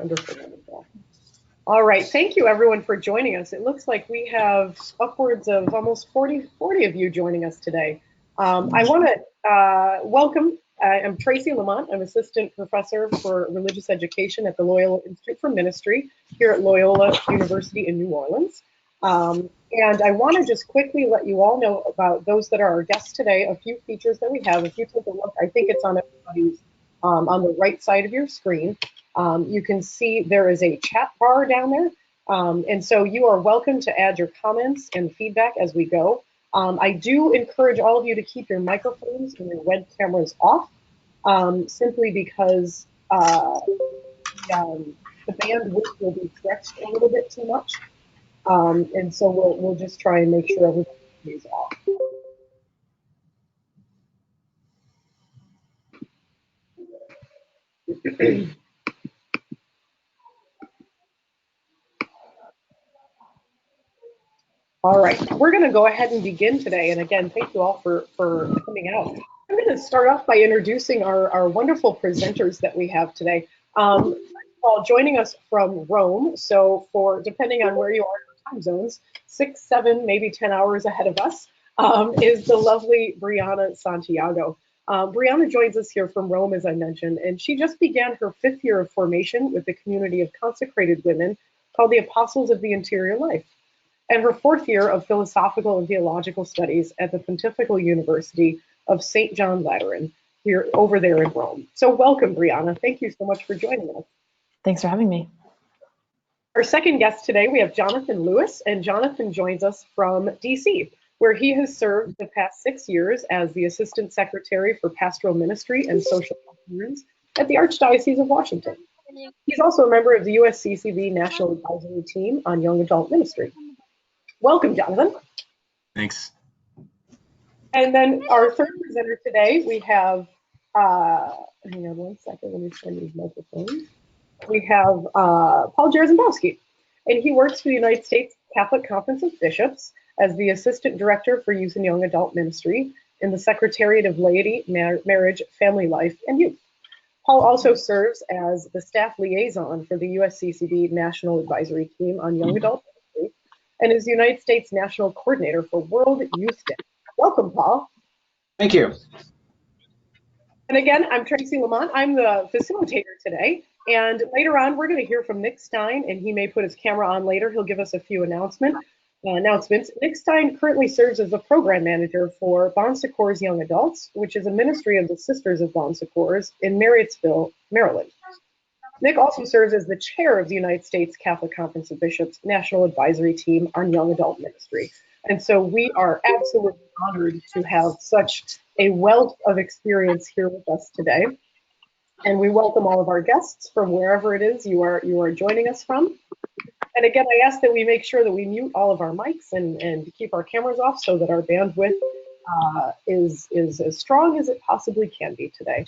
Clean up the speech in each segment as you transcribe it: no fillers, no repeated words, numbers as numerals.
Wonderful, wonderful. All right, thank you everyone for joining us. It looks like we have upwards of almost 40 of you joining us today. I want to welcome, I'm Tracy Lamont. I'm Assistant Professor for Religious Education at the Loyola Institute for Ministry here at Loyola University in New Orleans. And I want to just quickly let you all know about those that are our guests today, a few features that we have. If you take a look, I think it's on everybody's, on the right side of your screen. You can see there is a chat bar down there. And so you are welcome to add your comments and feedback as we go. I do encourage all of you to keep your microphones and your web cameras off, simply because the bandwidth will be stretched a little bit too much. And so we'll just try and make sure everybody stays off. All right, we're going to go ahead and begin today. And again, thank you all for coming out. I'm going to start off by introducing our wonderful presenters that we have today. First of all, joining us from Rome. So for, depending on where you are in time zones, 6, 7, maybe 10 hours ahead of us, is the lovely Brianna Santiago. Brianna joins us here from Rome, as I mentioned, and she just began her 5th year of formation with the community of consecrated women called the Apostles of the Interior Life, and her 4th year of philosophical and theological studies at the Pontifical University of St. John Lateran, here over there in Rome. So welcome, Brianna. Thank you so much for joining us. Thanks for having me. Our second guest today, we have Jonathan Lewis, and Jonathan joins us from DC, where he has served the past 6 years as the Assistant Secretary for Pastoral Ministry and Social Concerns at the Archdiocese of Washington. He's also a member of the USCCB National Advisory Team on Young Adult Ministry. Welcome, Jonathan. Thanks. And then our third presenter today, we have, hang on one second, let me send these microphones. We have Paul Jarzembowski, and he works for the United States Catholic Conference of Bishops as the Assistant Director for Youth and Young Adult Ministry in the Secretariat of Laity, Marriage, Family Life, and Youth. Paul also serves as the Staff Liaison for the USCCB National Advisory Team on Young Adult Ministry and is the United States National Coordinator for World Youth Day. Welcome, Paul. Thank you. And again, I'm Tracy Lamont. I'm the facilitator today. And later on, we're going to hear from Nick Stein, and he may put his camera on later. He'll give us a few announcements. Nick Stein currently serves as the program manager for Bon Secours Young Adults, which is a ministry of the Sisters of Bon Secours in Marriottsville, Maryland. Nick also serves as the chair of the United States Catholic Conference of Bishops National Advisory Team on Young Adult Ministry. And so we are absolutely honored to have such a wealth of experience here with us today. And we welcome all of our guests from wherever it is you are joining us from. And again, I ask that we make sure that we mute all of our mics and keep our cameras off so that our bandwidth is as strong as it possibly can be today.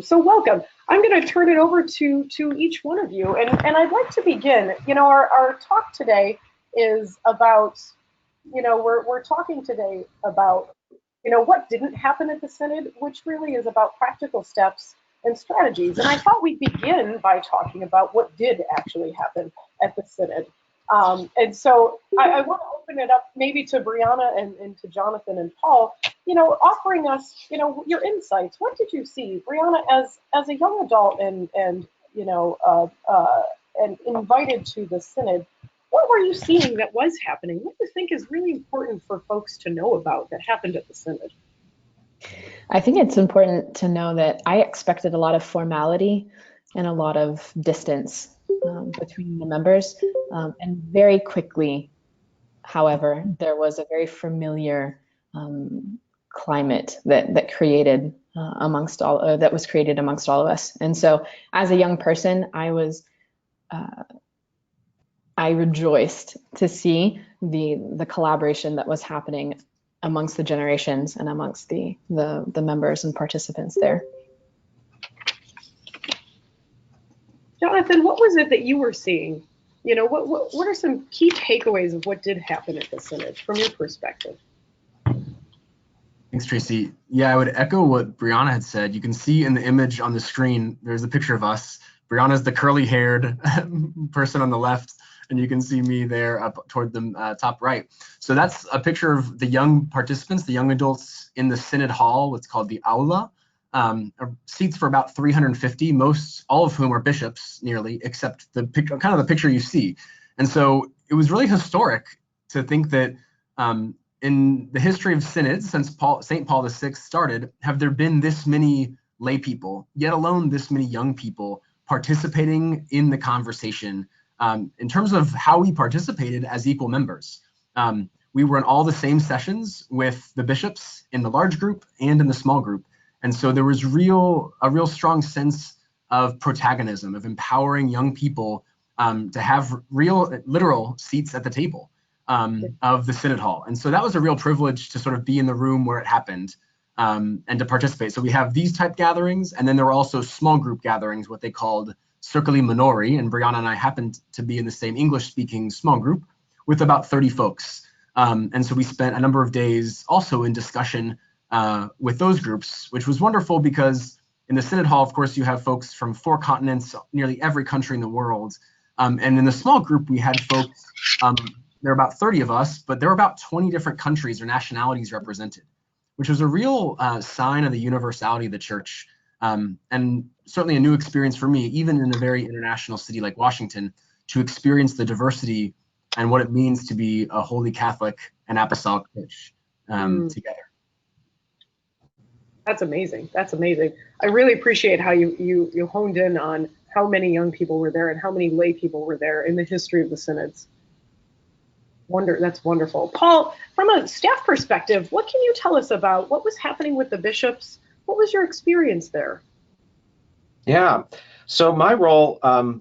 So welcome. I'm going to turn it over to each one of you. And I'd like to begin. You know, our talk today is about, you know, we're talking today about, you know, what didn't happen at the Synod, which really is about practical steps and strategies. And I thought we'd begin by talking about what did actually happen at the Synod. And so I want to open it up maybe to Brianna and to Jonathan and Paul, you know, offering us, you know, your insights. What did you see, Brianna, as a young adult and you know, and invited to the Synod? What were you seeing that was happening? What do you think is really important for folks to know about that happened at the Synod? I think it's important to know that I expected a lot of formality and a lot of distance between the members. And very quickly, however, there was a very familiar climate that created that was created amongst all of us. And so as a young person, I rejoiced to see the collaboration that was happening amongst the generations and amongst the members and participants there. Jonathan, what was it that you were seeing? You know, what are some key takeaways of what did happen at the Synod from your perspective? Thanks, Tracy. Yeah, I would echo what Brianna had said. You can see in the image on the screen, there's a picture of us Brianna's the curly-haired person on the left, and you can see me there up toward the top right. So that's a picture of the young participants, the young adults in the Synod Hall, what's called the Aula. Seats for about 350, all of whom are bishops, nearly, except the picture you see. And so it was really historic to think that in the history of synods since St. Paul VI started, have there been this many lay people, yet alone this many young people participating in the conversation in terms of how we participated as equal members. We were in all the same sessions with the bishops in the large group and in the small group. And so there was a real strong sense of protagonism, of empowering young people to have literal seats at the table of the Synod Hall. And so that was a real privilege to sort of be in the room where it happened and to participate. So we have these type gatherings, and then there were also small group gatherings, what they called circuli minori, and Brianna and I happened to be in the same English-speaking small group with about 30 folks. And so we spent a number of days also in discussion with those groups, which was wonderful because in the Synod Hall, of course, you have folks from 4 continents, nearly every country in the world. And in the small group, we had folks, there were about 30 of us, but there were about 20 different countries or nationalities represented, which was a real sign of the universality of the church. And certainly a new experience for me, even in a very international city like Washington, to experience the diversity and what it means to be a holy Catholic and apostolic church together. That's amazing. That's amazing. I really appreciate how you honed in on how many young people were there and how many lay people were there in the history of the synods. That's wonderful. Paul, from a staff perspective, what can you tell us about what was happening with the bishops? What was your experience there? Yeah, so my role, a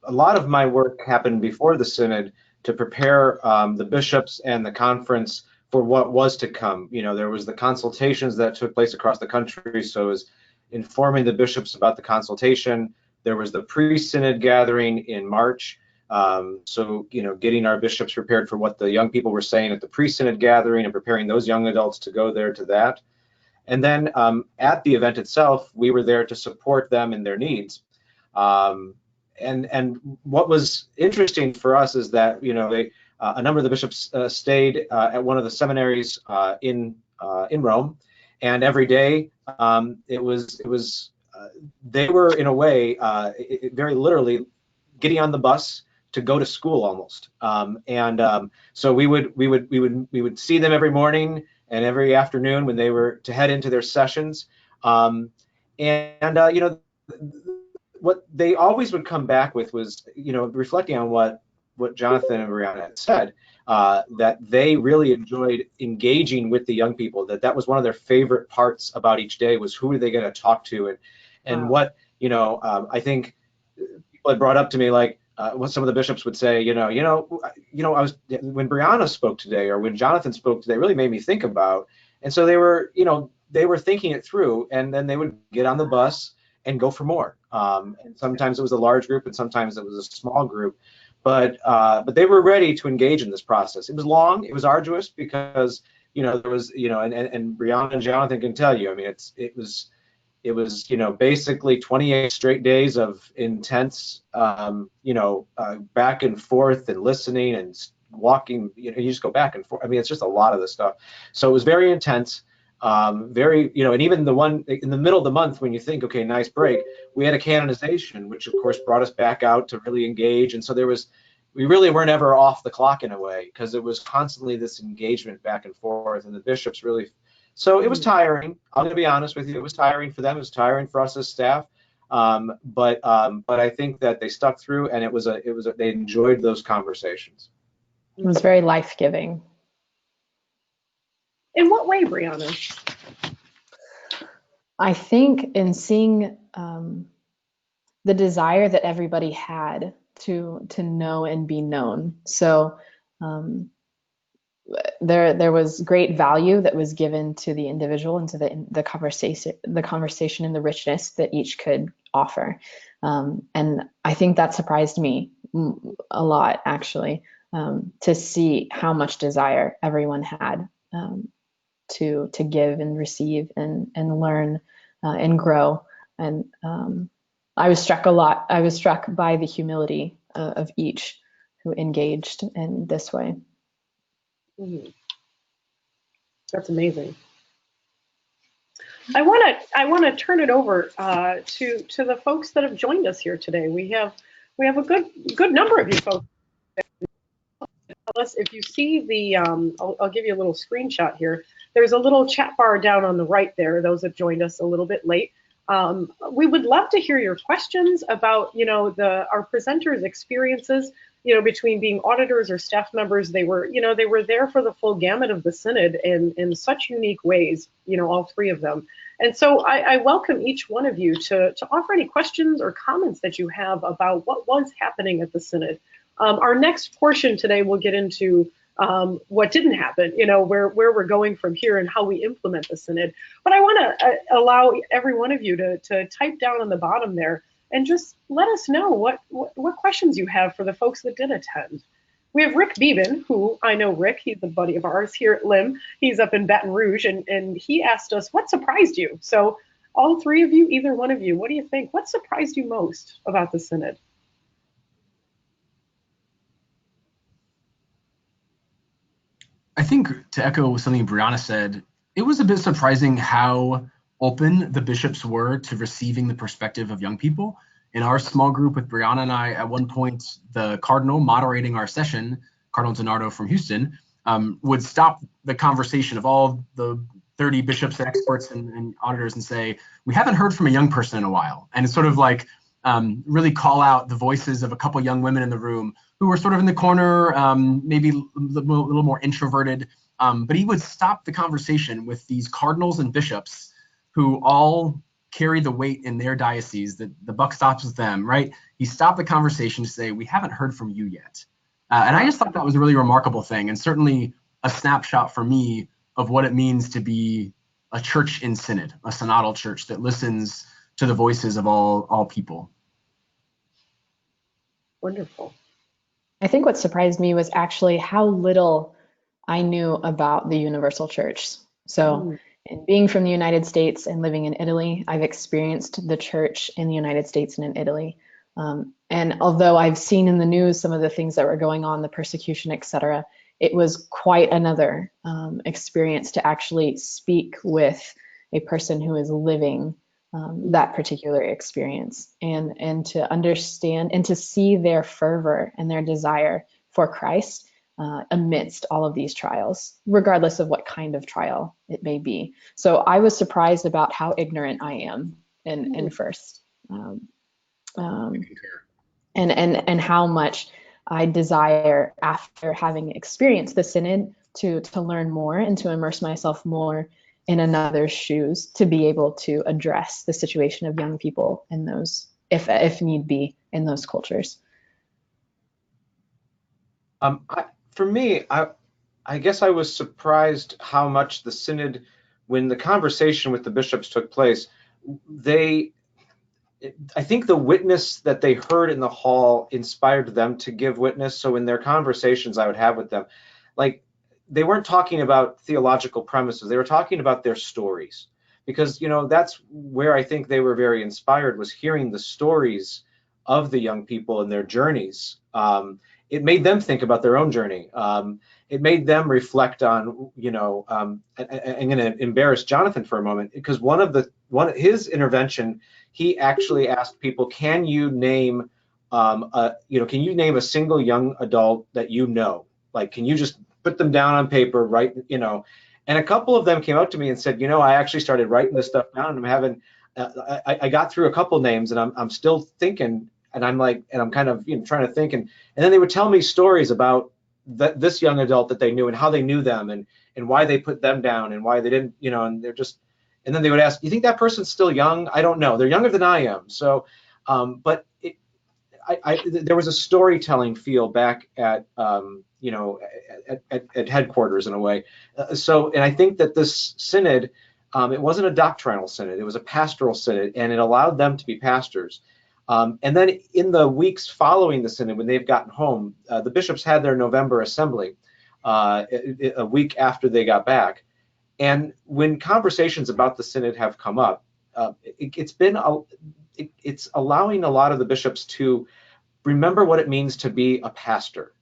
lot of my work happened before the synod to prepare the bishops and the conference for what was to come. You know, there was the consultations that took place across the country, so it was informing the bishops about the consultation. There was the pre-synod gathering in March. So, you know, getting our bishops prepared for what the young people were saying at the pre-synod gathering and preparing those young adults to go there to that. And then at the event itself, we were there to support them in their needs. And what was interesting for us is that, you know, a number of the bishops stayed at one of the seminaries in Rome, and every day they were in a way very literally getting on the bus to go to school almost. So we would see them every morning and every afternoon when they were to head into their sessions. You know, what they always would come back with was, you know, reflecting on what Jonathan and Brianna had said, that they really enjoyed engaging with the young people, that was one of their favorite parts about each day was who are they going to talk to, and what, you know, I think people had brought up to me, like, what some of the bishops would say, when Brianna spoke today or when Jonathan spoke today, really made me think about. And so they were thinking it through, and then they would get on the bus and go for more. And sometimes it was a large group, and sometimes it was a small group. But they were ready to engage in this process. It was long, it was arduous because, you know, there was, you know, and Brianna and Jonathan can tell you, I mean, it was, you know, basically 28 straight days of intense, back and forth and listening and walking. You know, you just go back and forth. I mean, it's just a lot of this stuff. So it was very intense, very, you know, and even the one in the middle of the month when you think, okay, nice break, we had a canonization, which of course brought us back out to really engage. And so we really weren't ever off the clock in a way, because it was constantly this engagement back and forth, and the bishops really. So it was tiring. I'm going to be honest with you. It was tiring for them. It was tiring for us as staff. But I think that they stuck through, and they enjoyed those conversations. It was very life-giving. In what way, Brianna? I think in seeing the desire that everybody had to know and be known. So there was great value that was given to the individual and to the conversation and the richness that each could offer. And I think that surprised me a lot, actually, to see how much desire everyone had to give and receive and learn and grow. And I was struck a lot. I was struck by the humility of each who engaged in this way. Mhm. That's amazing. I want to turn it over to the folks that have joined us here today. We have a good number of you folks. Tell us if you see the. I'll give you a little screenshot here. There's a little chat bar down on the right there. Those that joined us a little bit late. We would love to hear your questions about our presenters' experiences. Between being auditors or staff members, they were there for the full gamut of the synod in such unique ways. All three of them. And so I welcome each one of you to offer any questions or comments that you have about what was happening at the synod. Our next portion today will get into what didn't happen, where we're going from here and how we implement the synod. But I want to allow every one of you to type down on the bottom there and just let us know what questions you have for the folks that did attend. We have Rick Beeben, who I know Rick, he's a buddy of ours here at LIM. He's up in Baton Rouge, and he asked us, what surprised you? So all three of you, either one of you, what do you think? What surprised you most about the synod? I think, to echo something Brianna said, it was a bit surprising how open the bishops were to receiving the perspective of young people. In our small group with Brianna and I, at one point, the cardinal moderating our session, Cardinal Donardo from Houston, would stop the conversation of all the 30 bishops and experts and auditors and say, we haven't heard from a young person in a while. And it's sort of like really call out the voices of a couple young women in the room who were sort of in the corner, maybe a little more introverted. But he would stop the conversation with these cardinals and bishops who all carry the weight in their diocese, that the buck stops with them, right? He stopped the conversation to say, we haven't heard from you yet. And I just thought that was a really remarkable thing, and certainly a snapshot for me of what it means to be a church in synod, a synodal church that listens to the voices of all people. Wonderful. I think what surprised me was actually how little I knew about the universal church. So and being from the United States and living in Italy, I've experienced the church in the United States and in Italy. And although I've seen in the news some of the things that were going on, the persecution, etc., it was quite another experience to actually speak with a person who is living that particular experience and to understand and to see their fervor and their desire for Christ amidst all of these trials, regardless of what kind of trial it may be. So I was surprised about how ignorant I am in first, and how much I desire, after having experienced the synod, to learn more and to immerse myself more in another's shoes, to be able to address the situation of young people in those, if need be, in those cultures. For me, I guess I was surprised how much the synod, when the conversation with the bishops took place, I think the witness that they heard in the hall inspired them to give witness. So in their conversations I would have with them, like, they weren't talking about theological premises, they were talking about their stories. Because, that's where I think they were very inspired, was hearing the stories of the young people and their journeys. It made them think about their own journey. It made them reflect on, I'm going to embarrass Jonathan for a moment, because one of his intervention, he actually asked people, can you name a single young adult that you know? Like, can you just put them down on paper, right? And a couple of them came up to me and said, I actually started writing this stuff down, and I'm having, I got through a couple names, and I'm still thinking, and I'm like, and I'm kind of trying to think, and then they would tell me stories about this young adult that they knew and how they knew them, and why they put them down and why they didn't, and they're just, and then they would ask, do you think that person's still young? I don't know. They're younger than I am. So, but there was a storytelling feel back at at headquarters in a way. And I think that this synod, it wasn't a doctrinal synod, it was a pastoral synod, and it allowed them to be pastors. And then in the weeks following the synod, when they've gotten home, the bishops had their November assembly a week after they got back. And when conversations about the synod have come up, it's been it's allowing a lot of the bishops to remember what it means to be a pastor,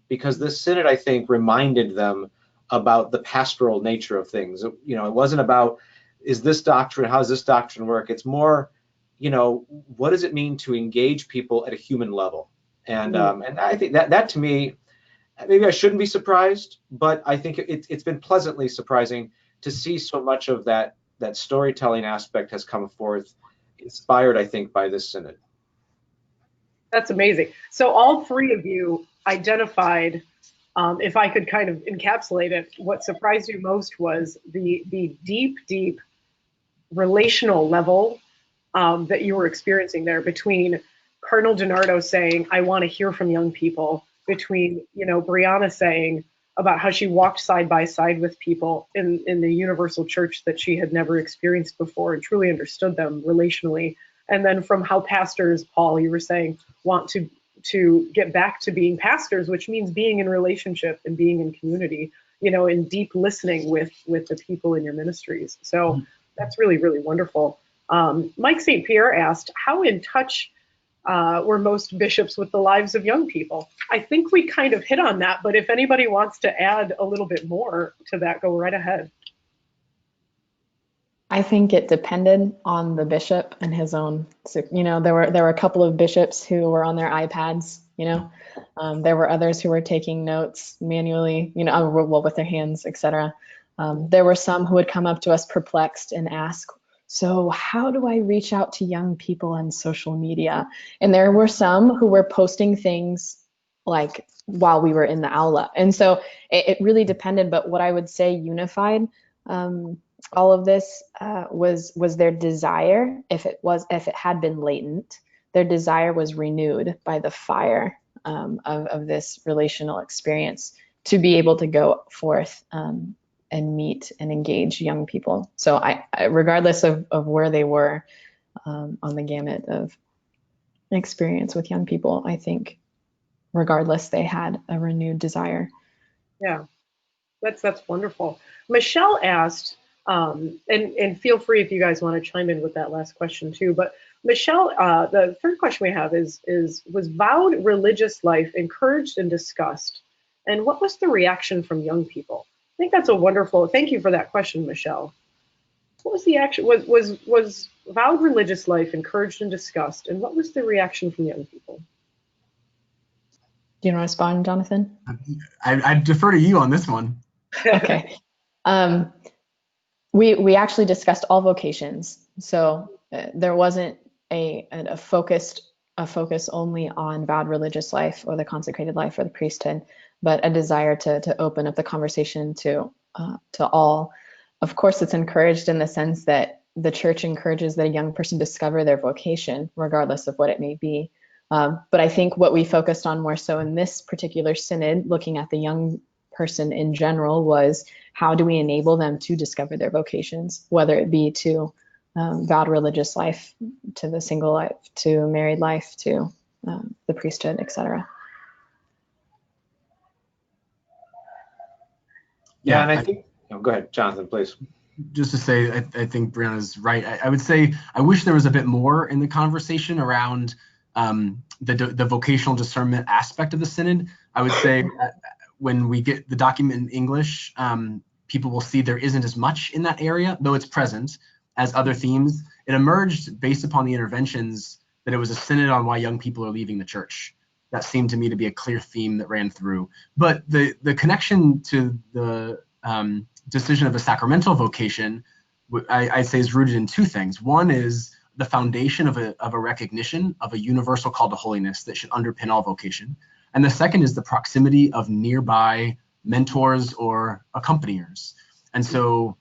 because this synod, I think, reminded them about the pastoral nature of things. You know, it wasn't about, is this doctrine, how does this doctrine work? It's more, you know, what does it mean to engage people at a human level? And I think that to me, maybe I shouldn't be surprised, but I think it's been pleasantly surprising to see so much of that storytelling aspect has come forth, inspired, I think, by this synod. That's amazing. So all three of you identified, if I could kind of encapsulate it, what surprised you most was the deep relational level that you were experiencing there between Cardinal DiNardo saying, I want to hear from young people, between, you know, Brianna saying about how she walked side by side with people in the universal church that she had never experienced before and truly understood them relationally. And then from how pastors, Paul, you were saying, want to get back to being pastors, which means being in relationship and being in community, you know, in deep listening with the people in your ministries. So that's really, really wonderful. Mike St. Pierre asked, how in touch were most bishops with the lives of young people? I think we kind of hit on that, but if anybody wants to add a little bit more to that, go right ahead. I think it depended on the bishop and his own. So, you know, there were a couple of bishops who were on their iPads. You know, there were others who were taking notes manually. You know, well, with their hands, etc. There were some who would come up to us perplexed and ask, "So, how do I reach out to young people on social media?" And there were some who were posting things like while we were in the aula, and so it really depended. But what I would say unified all of this was their desire. If it had been latent, their desire was renewed by the fire of this relational experience to be able to go forth and meet and engage young people. So I regardless of where they were on the gamut of experience with young people, I think regardless, they had a renewed desire. Yeah, that's wonderful. Michelle asked, and feel free if you guys want to chime in with that last question too. But Michelle, the third question we have is was vowed religious life encouraged and discussed, and what was the reaction from young people? I think that's a wonderful. Thank you for that question, Michelle. What was the action? Was vowed religious life encouraged and discussed, and what was the reaction from young people? Do you want to respond, Jonathan? I defer to you on this one. Okay. We actually discussed all vocations, so there wasn't a focus only on vowed religious life or the consecrated life or the priesthood, but a desire to open up the conversation to all. Of course, it's encouraged in the sense that the church encourages that a young person discover their vocation, regardless of what it may be. But I think what we focused on more so in this particular synod, looking at the young person in general, was how do we enable them to discover their vocations, whether it be to vowed religious life, to the single life, to married life, to the priesthood, etc. Yeah, and I think, go ahead, Jonathan, please. Just to say, I think Brianna's right. I would say I wish there was a bit more in the conversation around the vocational discernment aspect of the synod. I would say when we get the document in English, people will see there isn't as much in that area, though it's present, as other themes. It emerged based upon the interventions that it was a synod on why young people are leaving the church. That seemed to me to be a clear theme that ran through. But the connection to the decision of a sacramental vocation, I'd say, is rooted in two things. One is the foundation of a recognition of a universal call to holiness that should underpin all vocation. And the second is the proximity of nearby mentors or accompaniers. And so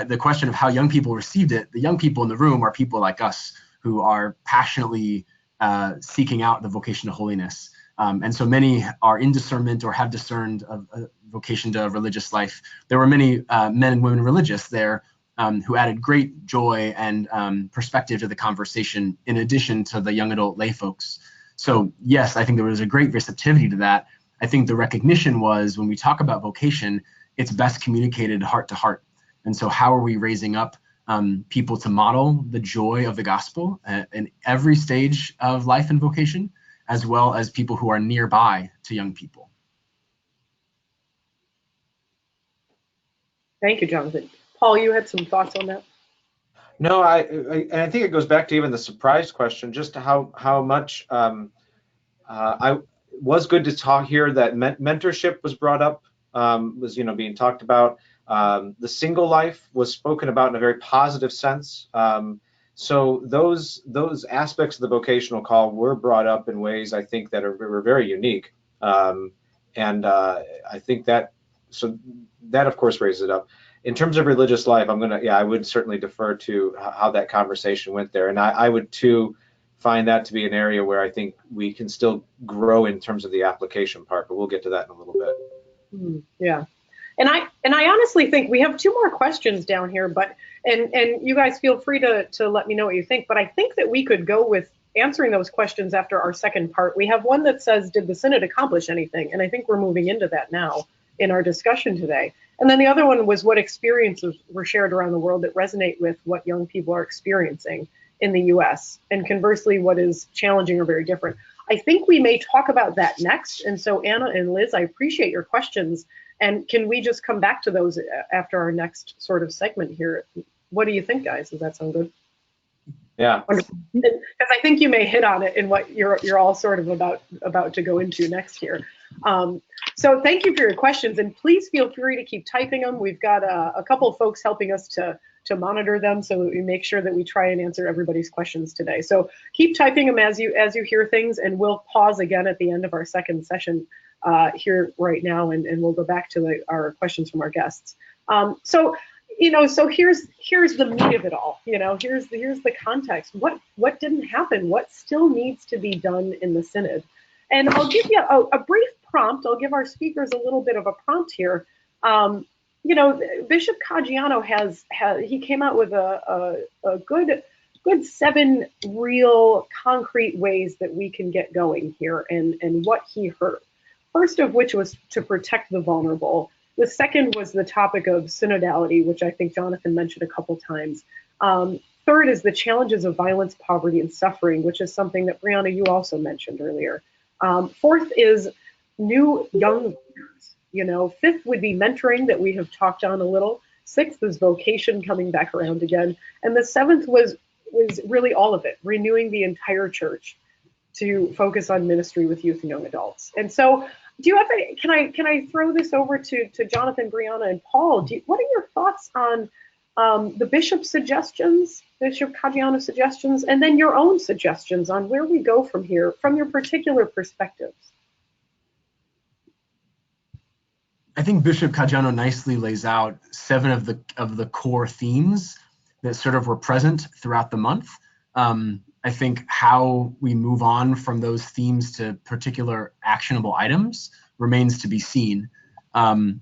the question of how young people received it, the young people in the room are people like us who are passionately seeking out the vocation to holiness. And so many are in discernment or have discerned a vocation to religious life. There were many men and women religious there who added great joy and perspective to the conversation, in addition to the young adult lay folks. So yes, I think there was a great receptivity to that. I think the recognition was, when we talk about vocation, it's best communicated heart to heart. And so how are we raising up people to model the joy of the gospel in every stage of life and vocation, as well as people who are nearby to young people. Thank you, Jonathan. Paul, you had some thoughts on that? No, and I think it goes back to even the surprise question, just to how much I was good to talk here that mentorship was brought up, was being talked about. The single life was spoken about in a very positive sense. So those aspects of the vocational call were brought up in ways I think that were very unique, and I think that of course raises it up. In terms of religious life, I would certainly defer to how that conversation went there, and I would too find that to be an area where I think we can still grow in terms of the application part, but we'll get to that in a little bit. Yeah. And I honestly think we have two more questions down here, but and you guys feel free to let me know what you think, but I think that we could go with answering those questions after our second part. We have one that says, did the Synod accomplish anything? And I think we're moving into that now in our discussion today. And then the other one was, what experiences were shared around the world that resonate with what young people are experiencing in the US, and conversely, what is challenging or very different. I think we may talk about that next. And so Anna and Liz, I appreciate your questions. And can we just come back to those after our next sort of segment here? What do you think, guys? Does that sound good? Yeah. Because I think you may hit on it in what you're all sort of about to go into next here. So thank you for your questions, and please feel free to keep typing them. We've got a couple of folks helping us to monitor them, so we make sure that we try and answer everybody's questions today. So keep typing them as you hear things, and we'll pause again at the end of our second session here right now, and we'll go back to our questions from our guests. So here's the meat of it all. Here's the context. What didn't happen? What still needs to be done in the Synod? And I'll give you a brief prompt. I'll give our speakers a little bit of a prompt here. Bishop Caggiano he came out with a good 7 real concrete ways that we can get going here, and what he heard. First of which was to protect the vulnerable. The second was the topic of synodality, which I think Jonathan mentioned a couple times. Third is the challenges of violence, poverty, and suffering, which is something that Brianna, you also mentioned earlier. Fourth is new young leaders. Fifth would be mentoring, that we have talked on a little. Sixth is vocation, coming back around again. And the seventh was really all of it, renewing the entire church to focus on ministry with youth and young adults. And so do you have can I throw this over to Jonathan, Brianna, and Paul? What are your thoughts on the bishop's suggestions, Bishop Caggiano's suggestions, and then your own suggestions on where we go from here, from your particular perspectives? I think Bishop Caggiano nicely lays out 7 of the core themes that sort of were present throughout the month. I think how we move on from those themes to particular actionable items remains to be seen. 1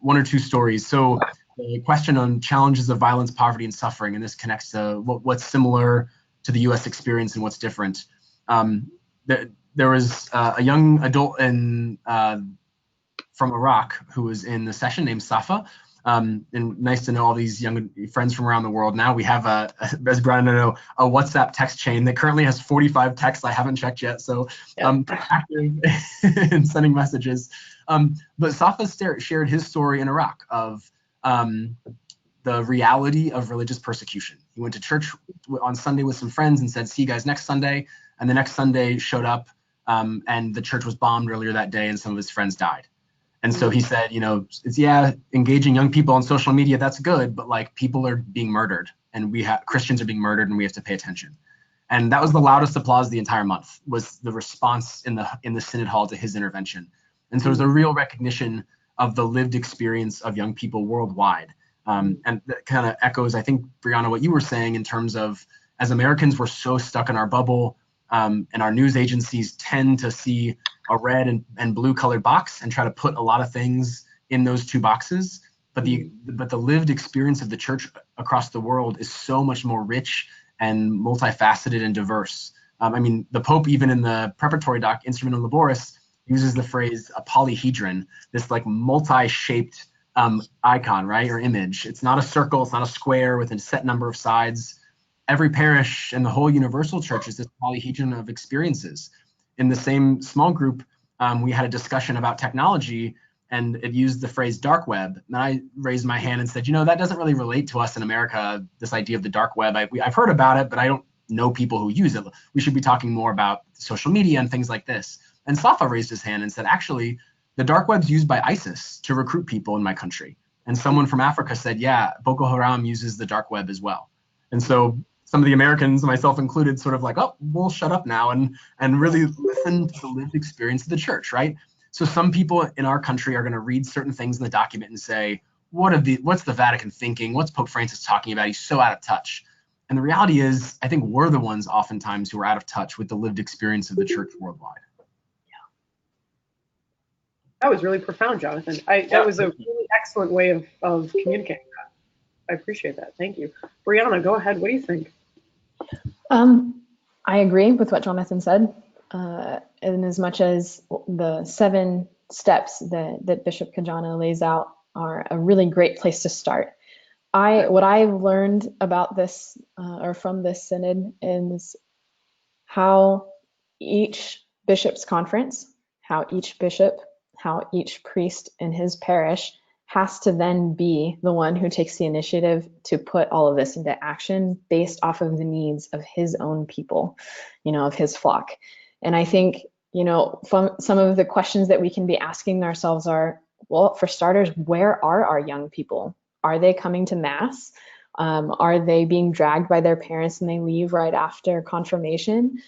or 2 stories. So the question on challenges of violence, poverty, and suffering, and this connects to what's similar to the US experience and what's different. There was a young adult from Iraq who was in the session named Safa. And nice to know all these young friends from around the world. Now we have, as Brian know, a WhatsApp text chain that currently has 45 texts. I haven't checked yet, so I'm active in sending messages. But Safa shared his story in Iraq of the reality of religious persecution. He went to church on Sunday with some friends and said, "See you guys next Sunday." And the next Sunday showed up, and the church was bombed earlier that day, and some of his friends died. And so he said, engaging young people on social media, that's good, but like people are being murdered, and Christians are being murdered, and we have to pay attention. And that was the loudest applause the entire month, was the response in the Synod Hall to his intervention. And so there's a real recognition of the lived experience of young people worldwide. And that kind of echoes, I think, Brianna, what you were saying in terms of, as Americans, we're so stuck in our bubble, and our news agencies tend to see a red and blue colored box and try to put a lot of things in those 2 boxes. But the lived experience of the church across the world is so much more rich and multifaceted and diverse. The Pope, even in the preparatory doc, Instrumentum Laboris, uses the phrase a polyhedron, this like multi-shaped icon, right, or image. It's not a circle, it's not a square with a set number of sides. Every parish and the whole universal church is this polyhedron of experiences. In the same small group, we had a discussion about technology, and it used the phrase dark web. And I raised my hand and said, that doesn't really relate to us in America, this idea of the dark web. I've heard about it, but I don't know people who use it. We should be talking more about social media and things like this. And Safa raised his hand and said, actually, the dark web's used by ISIS to recruit people in my country. And someone from Africa said, yeah, Boko Haram uses the dark web as well. And so some of the Americans, myself included, sort of like, oh, we'll shut up now and really listen to the lived experience of the church, right? So some people in our country are going to read certain things in the document and say, what's the Vatican thinking? What's Pope Francis talking about? He's so out of touch. And the reality is, I think we're the ones oftentimes who are out of touch with the lived experience of the church worldwide. That was really profound, Jonathan. That was a really excellent way of communicating that. I appreciate that. Thank you. Brianna, go ahead. What do you think? I agree with what Jonathan said. In as much as the 7 steps that Bishop Kajana lays out are a really great place to start. What I've learned about this or from this synod is how each bishop's conference, how each bishop, how each priest in his parish has to then be the one who takes the initiative to put all of this into action based off of the needs of his own people, of his flock. And I think, from some of the questions that we can be asking ourselves are, well, for starters, where are our young people? Are they coming to Mass? Are they being dragged by their parents and they leave right after confirmation?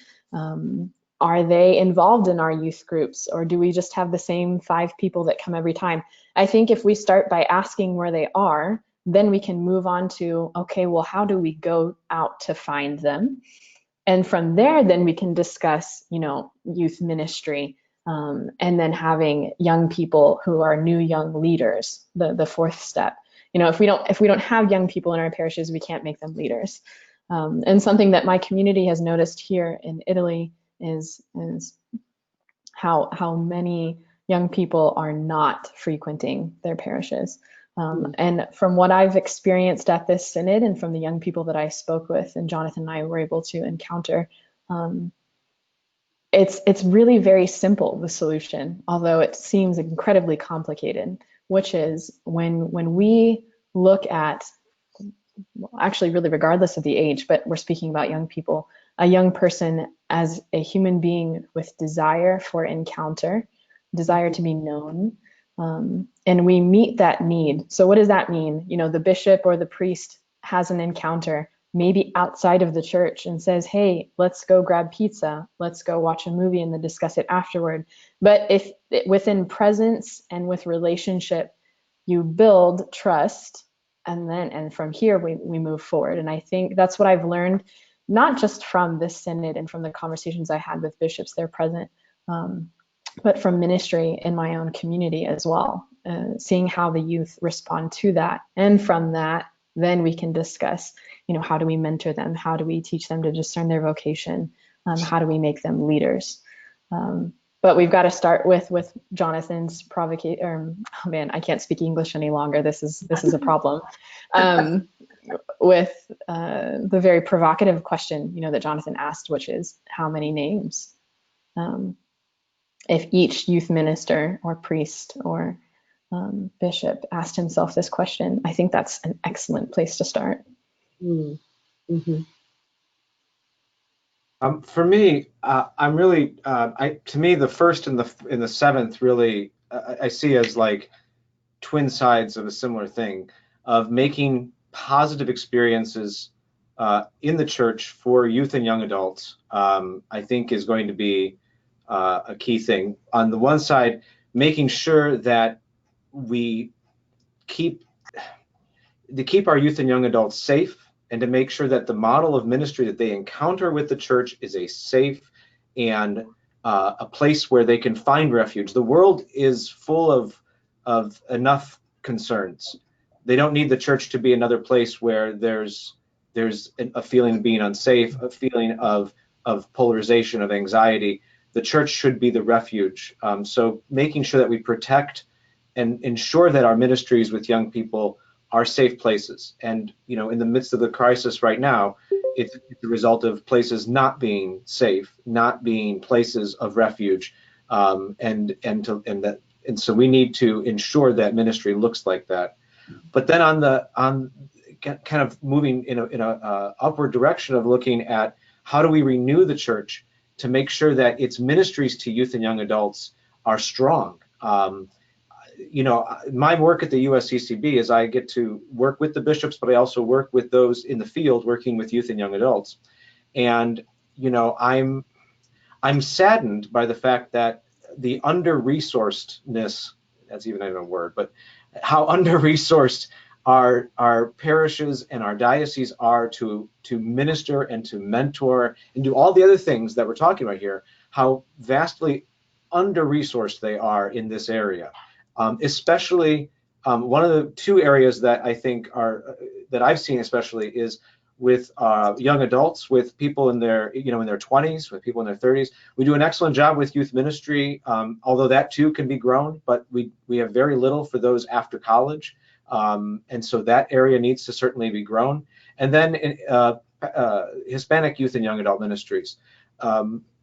Are they involved in our youth groups, or do we just have the same 5 people that come every time? I think if we start by asking where they are, then we can move on to, okay, well, how do we go out to find them? And from there, then we can discuss, youth ministry, and then having young people who are new young leaders, the 4th step. If we don't have young people in our parishes, we can't make them leaders. And something that my community has noticed here in Italy is how many young people are not frequenting their parishes. And from what I've experienced at this synod and from the young people that I spoke with and Jonathan and I were able to encounter, it's really very simple, the solution, although it seems incredibly complicated, which is when we look at, well, actually really regardless of the age, but we're speaking about young people, a young person as a human being with desire for encounter, desire to be known, and we meet that need. So what does that mean? The bishop or the priest has an encounter, maybe outside of the church, and says, hey, let's go grab pizza, let's go watch a movie and then discuss it afterward. But if within presence and with relationship, you build trust, and from here we move forward. And I think that's what I've learned, not just from this synod and from the conversations I had with bishops there present, but from ministry in my own community as well, seeing how the youth respond to that. And from that, then we can discuss, how do we mentor them? How do we teach them to discern their vocation? How do we make them leaders? But we've got to start with Jonathan's provocation. Oh man, I can't speak English any longer. This is a problem. With the very provocative question, that Jonathan asked, which is how many names? If each youth minister or priest or bishop asked himself this question, I think that's an excellent place to start. Mm-hmm. For me, I'm really, to me, the 1st and the 7th really, I see as like twin sides of a similar thing, of making positive experiences in the church for youth and young adults. I think is going to be a key thing. On the one side, making sure that we keep our youth and young adults safe, and to make sure that the model of ministry that they encounter with the church is a safe and a place where they can find refuge. The world is full of enough concerns. They don't need the church to be another place where there's a feeling of being unsafe, a feeling of polarization, of anxiety. The church should be the refuge. So making sure that we protect and ensure that our ministries with young people are safe places. And in the midst of the crisis right now, it's the result of places not being safe, not being places of refuge, and so we need to ensure that ministry looks like that. But then on kind of moving in a upward direction of looking at how do we renew the church to make sure that its ministries to youth and young adults are strong. My work at the USCCB is I get to work with the bishops, but I also work with those in the field working with youth and young adults. And I'm saddened by the fact that the under-resourcedness, that's even not a word, but how under-resourced our parishes and our dioceses are to minister and to mentor and do all the other things that we're talking about here, how vastly under-resourced they are in this area. Especially one of the two areas that I think that I've seen especially is with young adults, with people in their 20s, with people in their 30s. We do an excellent job with youth ministry, although that too can be grown, but we have very little for those after college. And so that area needs to certainly be grown. And then Hispanic youth and young adult ministries.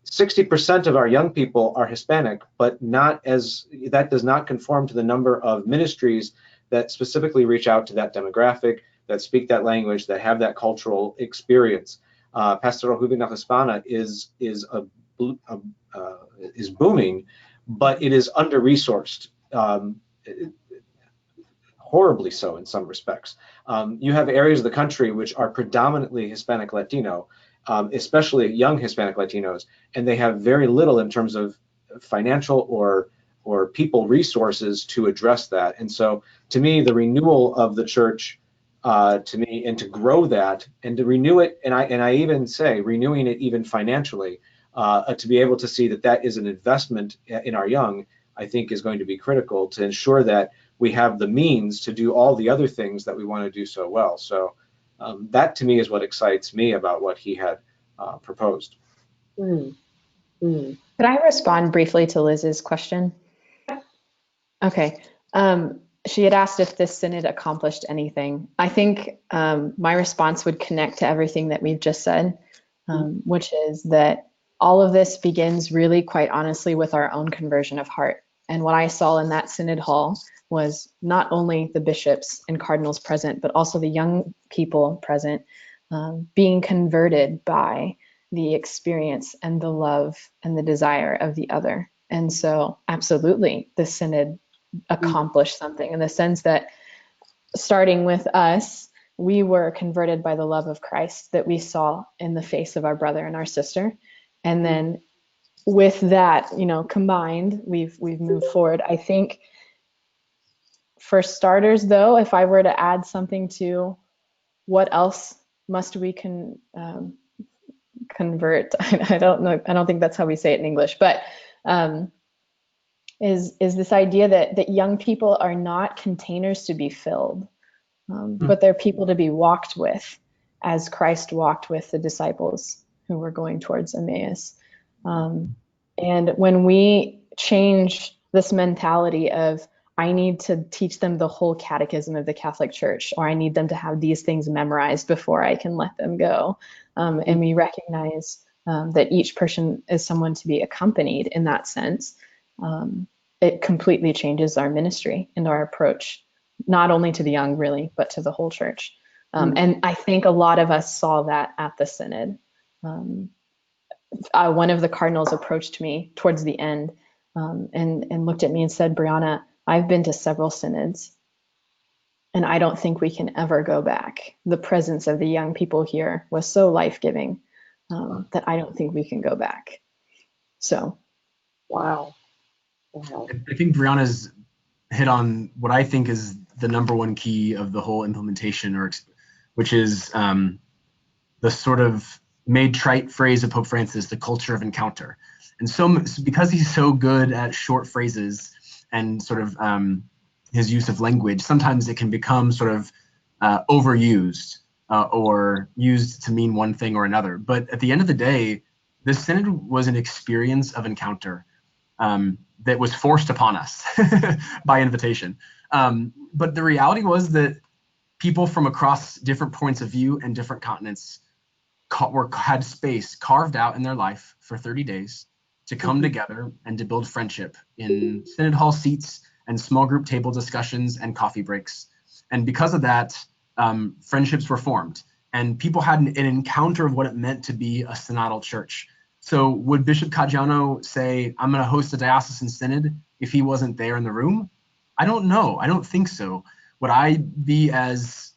60% of our young people are Hispanic, but that does not conform to the number of ministries that specifically reach out to that demographic, that speak that language, that have that cultural experience. Pastoral Juvenil Hispana is booming, but it is under-resourced, horribly so in some respects. You have areas of the country which are predominantly Hispanic Latino, especially young Hispanic Latinos, and they have very little in terms of financial or people resources to address that. And so to me, the renewal of the church, and to grow that and to renew it, and I even say renewing it even financially, to be able to see that is an investment in our young, I think is going to be critical to ensure that we have the means to do all the other things that we want to do so well. So that to me is what excites me about what he had proposed. Mm. Mm. Could I respond briefly to Liz's question? Okay. She had asked if this synod accomplished anything. I think my response would connect to everything that we've just said, which is that all of this begins really, quite honestly, with our own conversion of heart. And what I saw in that synod hall was not only the bishops and cardinals present, but also the young people present being converted by the experience and the love and the desire of the other. And so absolutely, the synod accomplished something in the sense that starting with us, we were converted by the love of Christ that we saw in the face of our brother and our sister. And then with that, combined, we've moved forward. I think for starters, though, if I were to add something to what else must we convert, I don't know, I don't think that's how we say it in English, but is this idea that young people are not containers to be filled, but they're people to be walked with, as Christ walked with the disciples who were going towards Emmaus. And when we change this mentality of, I need to teach them the whole catechism of the Catholic Church, or I need them to have these things memorized before I can let them go, and we recognize that each person is someone to be accompanied in that sense, it completely changes our ministry and our approach, not only to the young, really, but to the whole church. And I think a lot of us saw that at the synod. One of the cardinals approached me towards the end and looked at me and said, Brianna, I've been to several synods, and I don't think we can ever go back. The presence of the young people here was so life-giving that I don't think we can go back. So. Wow. I think Brianna's hit on what I think is the number one key of the whole implementation, which is the sort of made trite phrase of Pope Francis, the culture of encounter. And so because he's so good at short phrases and sort of his use of language, sometimes it can become sort of overused or used to mean one thing or another. But at the end of the day, the synod was an experience of encounter. that was forced upon us by invitation. But the reality was that people from across different points of view and different continents had space carved out in their life for 30 days to come together and to build friendship in Synod Hall seats and small group table discussions and coffee breaks. And because of that, friendships were formed, and people had an encounter of what it meant to be a synodal church. So would Bishop Caggiano say, I'm going to host a diocesan synod if he wasn't there in the room? I don't know. I don't think so. Would I be as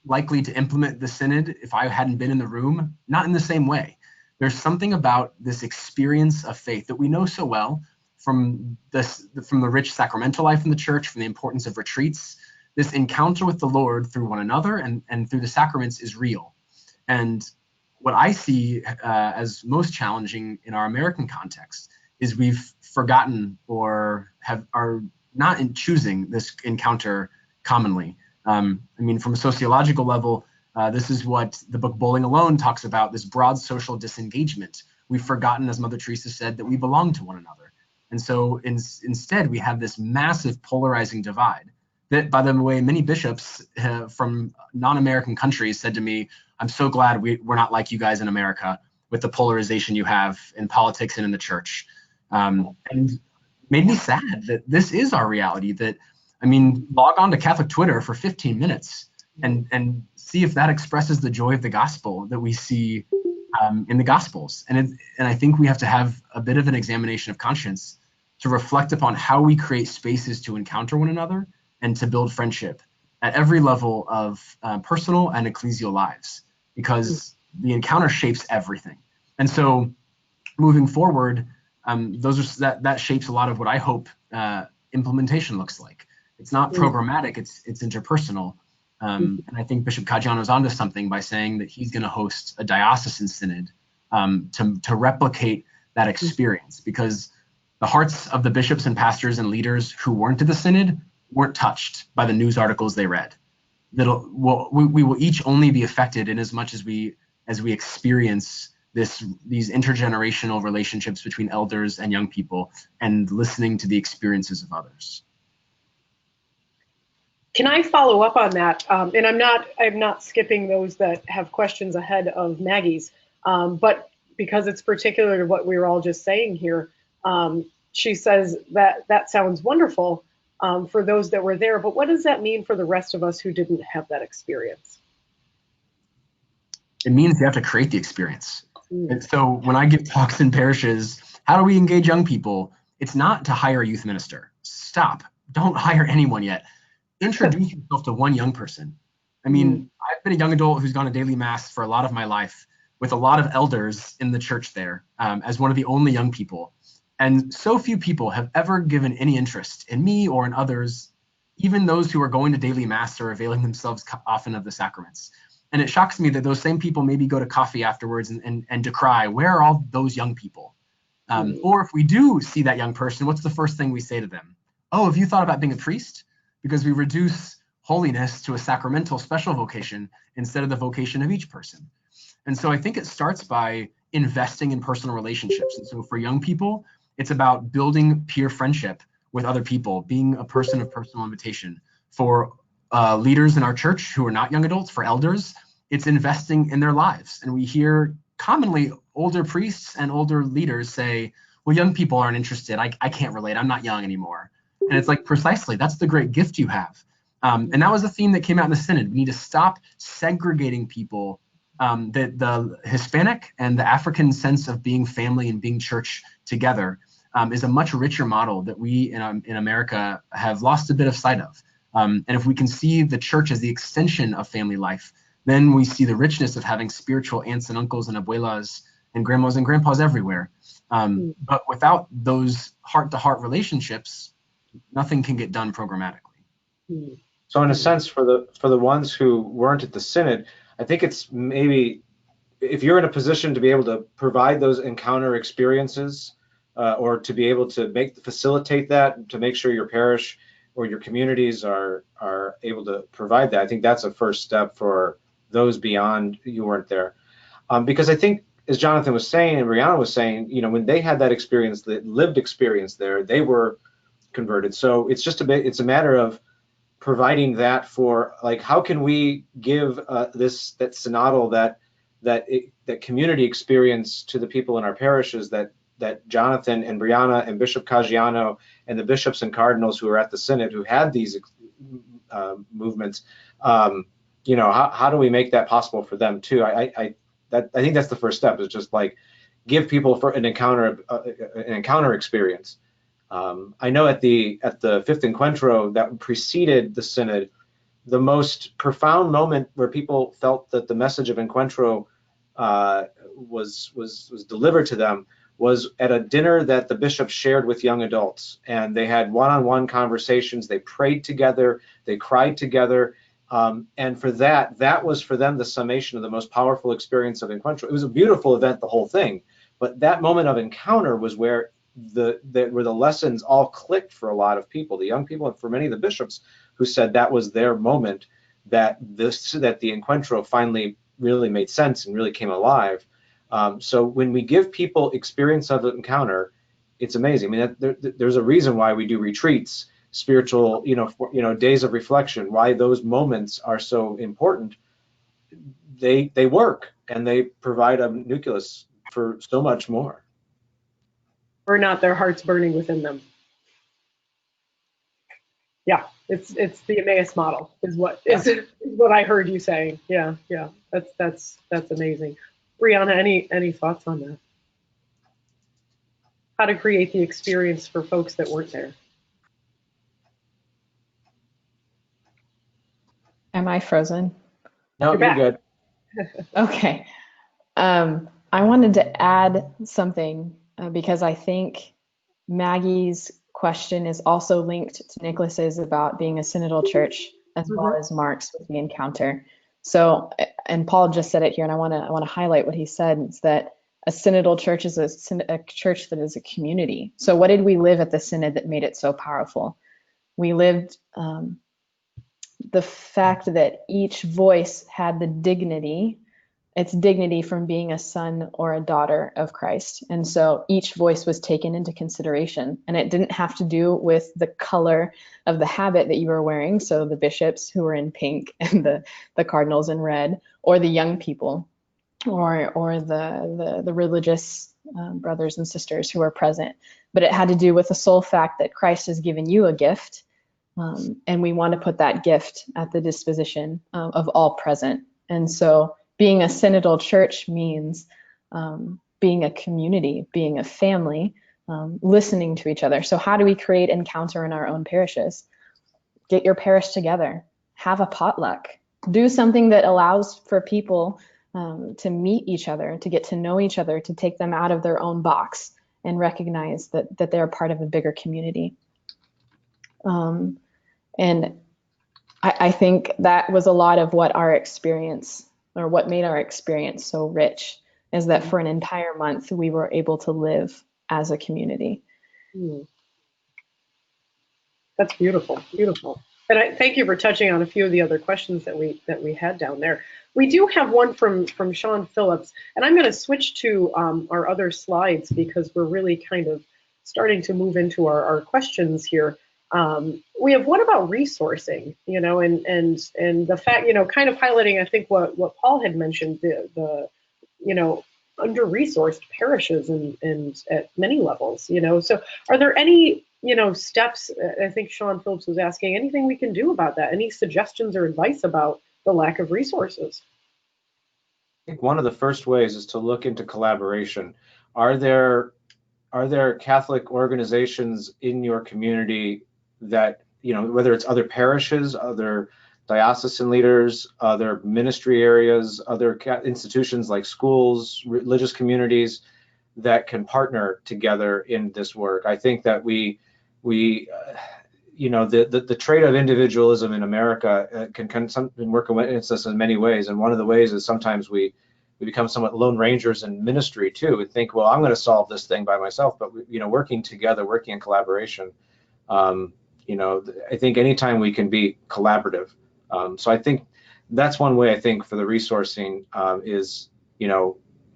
likely to implement the synod if I hadn't been in the room? Not in the same way. There's something about this experience of faith that we know so well from the rich sacramental life in the church, from the importance of retreats. This encounter with the Lord through one another and through the sacraments is real. And what I see as most challenging in our American context is we've forgotten or are not in choosing this encounter commonly. I mean, from a sociological level, this is what the book Bowling Alone talks about, this broad social disengagement. We've forgotten, as Mother Teresa said, that we belong to one another. And so instead, we have this massive polarizing divide that, by the way, many bishops from non-American countries said to me, I'm so glad we're not like you guys in America with the polarization you have in politics and in the church. And made me sad that this is our reality, that, I mean, log on to Catholic Twitter for 15 minutes and see if that expresses the joy of the gospel that we see in the Gospels. And I think we have to have a bit of an examination of conscience to reflect upon how we create spaces to encounter one another and to build friendship at every level of personal and ecclesial lives, because the encounter shapes everything. And so moving forward, that shapes a lot of what I hope implementation looks like. It's not programmatic, it's interpersonal. And I think Bishop Caggiano's onto something by saying that he's going to host a diocesan synod to replicate that experience, because the hearts of the bishops and pastors and leaders who weren't at the synod weren't touched by the news articles they read. We will each only be affected in as much as we experience these intergenerational relationships between elders and young people and listening to the experiences of others. Can I follow up on that? And I'm not skipping those that have questions ahead of Maggie's, but because it's particular to what we were all just saying here, she says that sounds wonderful for those that were there, but what does that mean for the rest of us who didn't have that experience? It means you have to create the experience. And so when I give talks in parishes, how do we engage young people? It's not to hire a youth minister. Stop. Don't hire anyone yet. Introduce yourself to one young person. I mean, I've been a young adult who's gone to daily mass for a lot of my life with a lot of elders in the church there as one of the only young people. And so few people have ever given any interest in me or in others, even those who are going to daily mass or availing themselves often of the sacraments. And it shocks me that those same people maybe go to coffee afterwards and decry, where are all those young people? Or if we do see that young person, what's the first thing we say to them? Oh, have you thought about being a priest? Because we reduce holiness to a sacramental special vocation instead of the vocation of each person. And so I think it starts by investing in personal relationships. And so for young people, it's about building peer friendship with other people, being a person of personal invitation. For leaders in our church who are not young adults, for elders, it's investing in their lives. And we hear commonly older priests and older leaders say, well, young people aren't interested. I can't relate. I'm not young anymore. And it's like, precisely, that's the great gift you have. And that was a theme that came out in the Synod. We need to stop segregating people. The Hispanic and the African sense of being family and being church together is a much richer model that we in America have lost a bit of sight of. And if we can see the church as the extension of family life, then we see the richness of having spiritual aunts and uncles and abuelas and grandmas and grandpas everywhere. But without those heart-to-heart relationships, nothing can get done programmatically. So in a sense, for the ones who weren't at the Synod, I think it's maybe, if you're in a position to be able to provide those encounter experiences, or to be able to facilitate that, to make sure your parish or your communities are able to provide that, I think that's a first step for those beyond you weren't there. Because I think as Jonathan was saying and Brianna was saying, when they had that experience, that lived experience there, they were converted. So it's just it's a matter of providing that for, like, how can we give that synodal, that community experience to the people in our parishes that Jonathan and Brianna and Bishop Caggiano and the bishops and cardinals who are at the synod who had these movements. How do we make that possible for them too? I think that's the first step, is just like give people for an encounter experience. I know at the fifth encuentro that preceded the synod, the most profound moment where people felt that the message of encuentro was delivered to them was at a dinner that the bishops shared with young adults, and they had one-on-one conversations. They prayed together, they cried together, and for that was for them the summation of the most powerful experience of encuentro. It was a beautiful event, the whole thing, but that moment of encounter was where the lessons all clicked for a lot of people, the young people, and for many of the bishops, who said that was their moment, that the encuentro finally really made sense and really came alive. So when we give people experience of an encounter, it's amazing. I mean, there's a reason why we do retreats, spiritual, days of reflection, why those moments are so important. They work, and they provide a nucleus for so much more. Or not their hearts burning within them. Yeah, it's the Emmaus model is what I heard you saying. Yeah, that's amazing. Brianna, any thoughts on that? How to create the experience for folks that weren't there? Am I frozen? No, you're good. Okay. I wanted to add something because I think Maggie's question is also linked to Nicholas's about being a synodal church, as well as Mark's with the encounter. So, and Paul just said it here, and I want to highlight what he said, is that a synodal church is a church that is a community. So what did we live at the synod that made it so powerful? We lived the fact that each voice had its dignity from being a son or a daughter of Christ. And so each voice was taken into consideration, and it didn't have to do with the color of the habit that you were wearing. So the bishops who were in pink and the cardinals in red, or the young people, or the religious brothers and sisters who are present. But it had to do with the sole fact that Christ has given you a gift, and we want to put that gift at the disposition of all present. And so being a synodal church means being a community, being a family, listening to each other. So how do we create encounter in our own parishes? Get your parish together, have a potluck, do something that allows for people to meet each other, to get to know each other, to take them out of their own box and recognize that they're part of a bigger community. And I think that was a lot of what our experience, or what made our experience so rich, is that for an entire month we were able to live as a community. That's beautiful, beautiful. And I thank you for touching on a few of the other questions that we had down there. We do have one from Sean Phillips, and I'm going to switch to our other slides because we're really kind of starting to move into our questions here. We have one about resourcing, and the fact, kind of highlighting, I think, what Paul had mentioned, the under-resourced parishes and at many levels, So are there any, steps, I think Sean Phillips was asking, anything we can do about that? Any suggestions or advice about the lack of resources? I think one of the first ways is to look into collaboration. Are there Catholic organizations in your community that, whether it's other parishes, other diocesan leaders, other ministry areas, other institutions like schools, religious communities, that can partner together in this work? I think that the trait of individualism in America can work against us in many ways, and one of the ways is sometimes we become somewhat lone rangers in ministry too, and think, well, I'm going to solve this thing by myself. But working together, working in collaboration, I think anytime we can be collaborative. So I think that's one way. I think for the resourcing is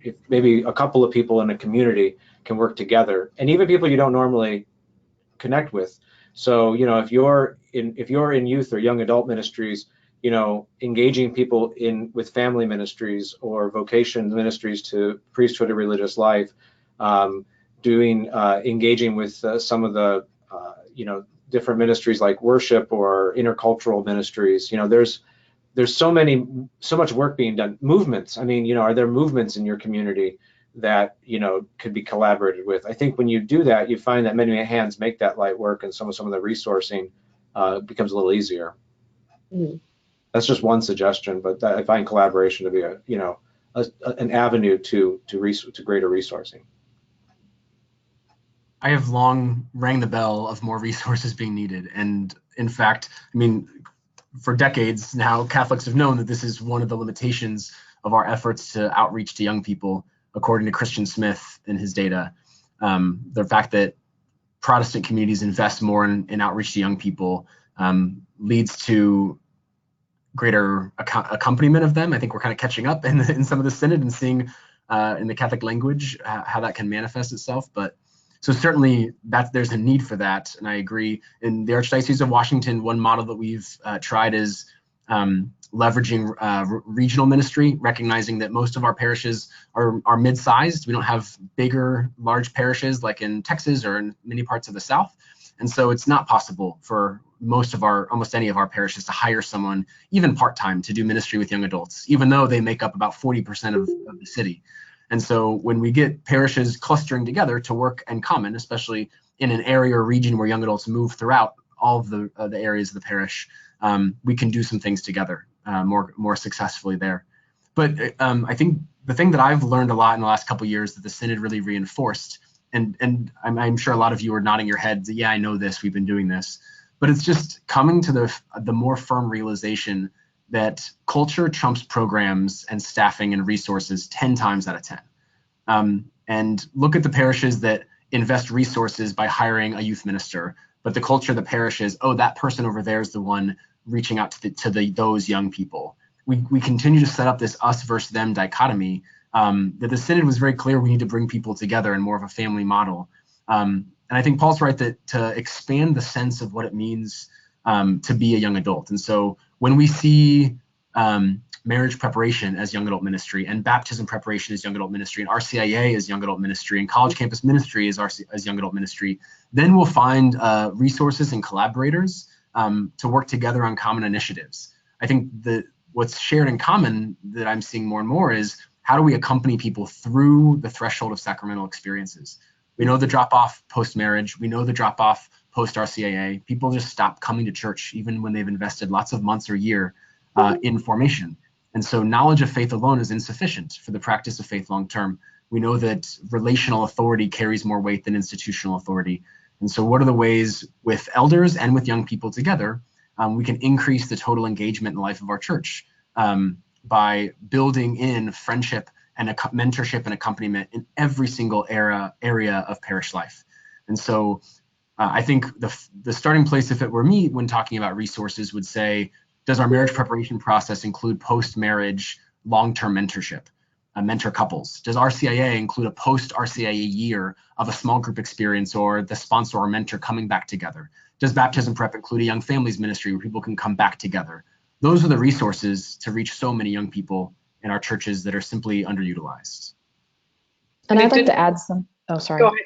if maybe a couple of people in a community can work together, and even people you don't normally connect with. So, you know, if you're in youth or young adult ministries, you know, engaging people with family ministries or vocation ministries to priesthood or religious life, engaging with some of the you know, different ministries like worship or intercultural ministries. You know, there's so much work being done. Movements. I mean, you know, are there movements in your community that, you know, could be collaborated with? I think when you do that, you find that many hands make that light work, and some of the resourcing becomes a little easier. Mhm. That's just one suggestion, but I find collaboration to be an avenue to greater resourcing. I have long rang the bell of more resources being needed. And in fact, I mean, for decades now, Catholics have known that this is one of the limitations of our efforts to outreach to young people, according to Christian Smith in his data. The fact that Protestant communities invest more in outreach to young people leads to greater accompaniment of them. I think we're kind of catching up in some of the Synod and seeing in the Catholic language how that can manifest itself. But so certainly there's a need for that, and I agree. In the Archdiocese of Washington, one model that we've tried is leveraging regional ministry, recognizing that most of our parishes are mid-sized. We don't have bigger, large parishes like in Texas or in many parts of the South. And so it's not possible for almost any of our parishes to hire someone, even part-time, to do ministry with young adults, even though they make up about 40% of the city. And so when we get parishes clustering together to work in common, especially in an area or region where young adults move throughout all of the areas of the parish, we can do some things together more successfully there. But I think the thing that I've learned a lot in the last couple of years that the Synod really reinforced, and I'm sure a lot of you are nodding your heads, yeah, I know this, we've been doing this, but it's just coming to the more firm realization that culture trumps programs and staffing and resources 10 times out of 10. And look at the parishes that invest resources by hiring a youth minister, but the culture of the parish is, oh, that person over there is the one reaching out to those young people. We continue to set up this us versus them dichotomy that the Synod was very clear we need to bring people together in more of a family model. And I think Paul's right that to expand the sense of what it means to be a young adult. And so when we see marriage preparation as young adult ministry, and baptism preparation as young adult ministry, and RCIA as young adult ministry, and college campus ministry as young adult ministry, then we'll find resources and collaborators to work together on common initiatives. I think that what's shared in common that I'm seeing more and more is how do we accompany people through the threshold of sacramental experiences? We know the drop-off post-marriage. We know the drop-off post-RCIA. People just stop coming to church even when they've invested lots of months or year in formation. And so knowledge of faith alone is insufficient for the practice of faith long-term. We know that relational authority carries more weight than institutional authority. And so what are the ways with elders and with young people together we can increase the total engagement in the life of our church by building in friendship and mentorship and accompaniment in every single area of parish life. And so I think the starting place, if it were me when talking about resources, would say, does our marriage preparation process include post-marriage long-term mentorship, mentor couples? Does RCIA include a post-RCIA year of a small group experience or the sponsor or mentor coming back together? Does baptism prep include a young families ministry where people can come back together? Those are the resources to reach so many young people in our churches that are simply underutilized. And I'd like to add some, oh, sorry. Go ahead.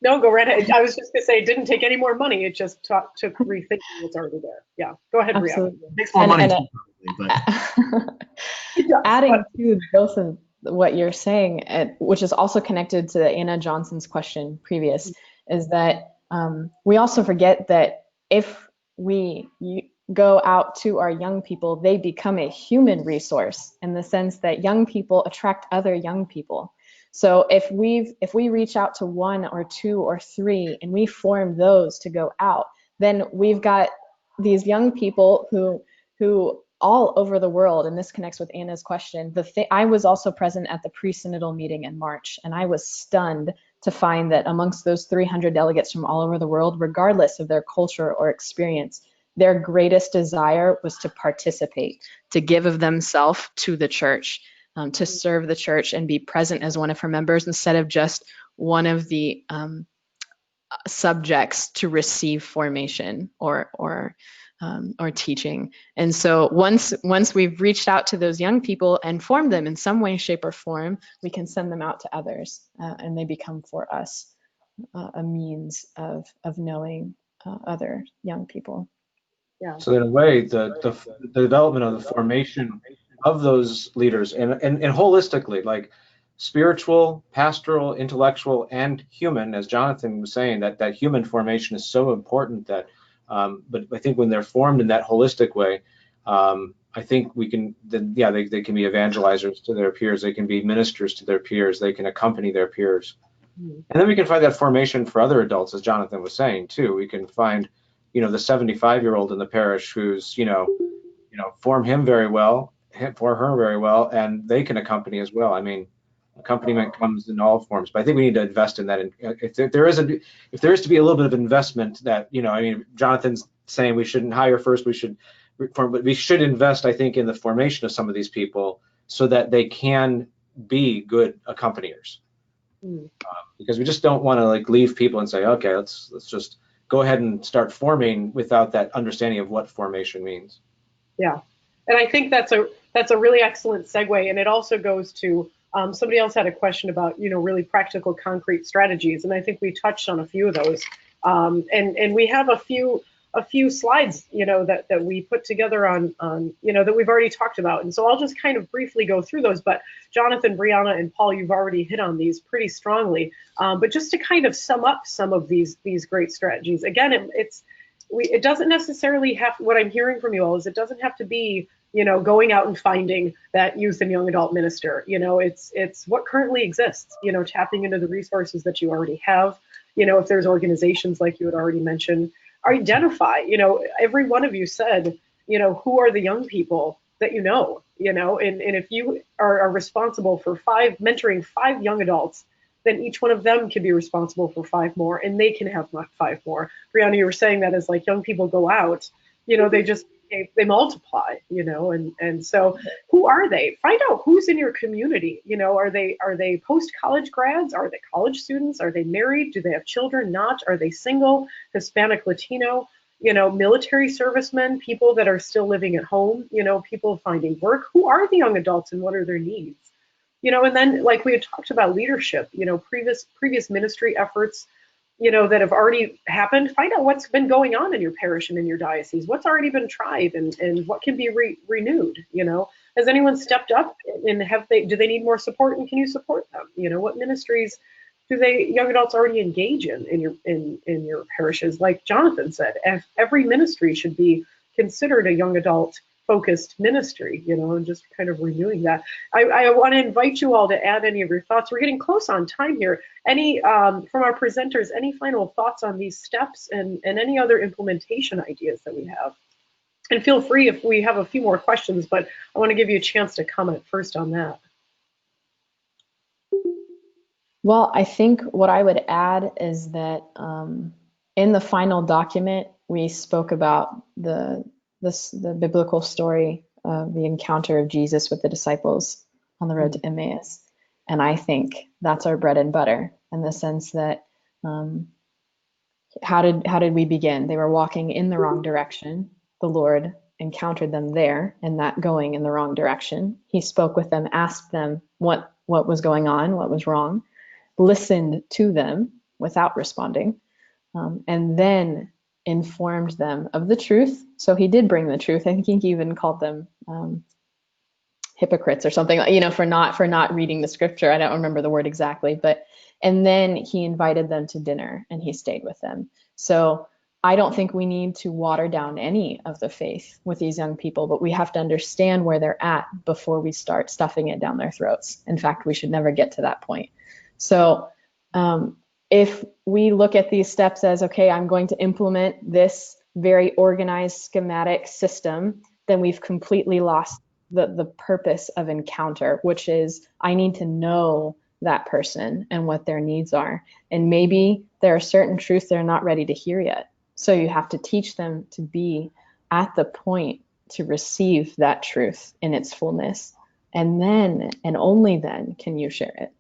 No, go right ahead. I was just going to say, it didn't take any more money. It just took rethinking what's already there. Yeah, go ahead, Bria. Absolutely. It makes more money too, probably, but adding to both of what you're saying, which is also connected to Anna Johnson's question previous, is that we also forget that if we go out to our young people, they become a human resource in the sense that young people attract other young people. So if we reach out to one or two or three and we form those to go out, then we've got these young people who all over the world, and this connects with Anna's question. I was also present at the pre-synodal meeting in March, and I was stunned to find that amongst those 300 delegates from all over the world, regardless of their culture or experience, their greatest desire was to participate, to give of themselves to the church. to serve the church and be present as one of her members instead of just one of the subjects to receive formation or teaching. And so once we've reached out to those young people and formed them in some way, shape, or form, we can send them out to others, and they become for us a means of knowing other young people. Yeah. So in a way, the development of the formation of those leaders and holistically, like spiritual, pastoral, intellectual, and human, as Jonathan was saying, that human formation is so important that, but I think when they're formed in that holistic way, I think we can, they can be evangelizers to their peers, they can be ministers to their peers, they can accompany their peers. And then we can find that formation for other adults, as Jonathan was saying too. We can find, the 75-year-old in the parish who's, form him very well, for her very well, and they can accompany as well. I mean, accompaniment comes in all forms, but I think we need to invest in that. And if there is to be a little bit of investment, that Jonathan's saying we shouldn't hire first, but we should invest, I think, in the formation of some of these people so that they can be good accompaniers. Because we just don't want to leave people and say, okay, let's just go ahead and start forming without that understanding of what formation means. Yeah, and I think that's a really excellent segue, and it also goes to somebody else had a question about really practical, concrete strategies, and I think we touched on a few of those, and we have a few slides that we put together on that we've already talked about, and so I'll just kind of briefly go through those. But Jonathan, Brianna, and Paul, you've already hit on these pretty strongly, but just to kind of sum up some of these great strategies, again, it doesn't necessarily have, what I'm hearing from you all is it doesn't have to be, going out and finding that youth and young adult minister. It's what currently exists, tapping into the resources that you already have. If there's organizations like you had already mentioned, identify, every one of you said, who are the young people that and if you are responsible for mentoring 5 young adults, then each one of them can be responsible for 5 more, and they can have 5 more. Brianna, you were saying that as young people go out, they multiply, and so who are they? Find out who's in your community. Are they post-college grads? Are they college students? Are they married? Do they have children? Not? Are they single, Hispanic, Latino? Military servicemen, people that are still living at home, people finding work. Who are the young adults and what are their needs? And then like we had talked about leadership, previous ministry efforts, that have already happened. Find out what's been going on in your parish and in your diocese, what's already been tried and what can be renewed. Has anyone stepped up and do they need more support, and can you support them? What ministries do young adults already engage in your parishes? Like Jonathan said, every ministry should be considered a young adult focused ministry, and just kind of renewing that. I want to invite you all to add any of your thoughts. We're getting close on time here. Any from our presenters, any final thoughts on these steps and any other implementation ideas that we have? And feel free if we have a few more questions, but I want to give you a chance to comment first on that. Well, I think what I would add is that in the final document, we spoke about the biblical story of the encounter of Jesus with the disciples on the road to Emmaus. And I think that's our bread and butter, in the sense that how did we begin? They were walking in the wrong direction. The Lord encountered them there in that going in the wrong direction. He spoke with them, asked them what was going on, what was wrong, listened to them without responding, and then informed them of the truth. So he did bring the truth. I think he even called them hypocrites or something, for not reading the scripture. I don't remember the word exactly, and then he invited them to dinner and he stayed with them. So I don't think we need to water down any of the faith with these young people, but we have to understand where they're at before we start stuffing it down their throats. In fact, we should never get to that point. So if we look at these steps as, okay, I'm going to implement this very organized schematic system, then we've completely lost the purpose of encounter, which is I need to know that person and what their needs are. And maybe there are certain truths they're not ready to hear yet. So you have to teach them to be at the point to receive that truth in its fullness and then and only then can you share it.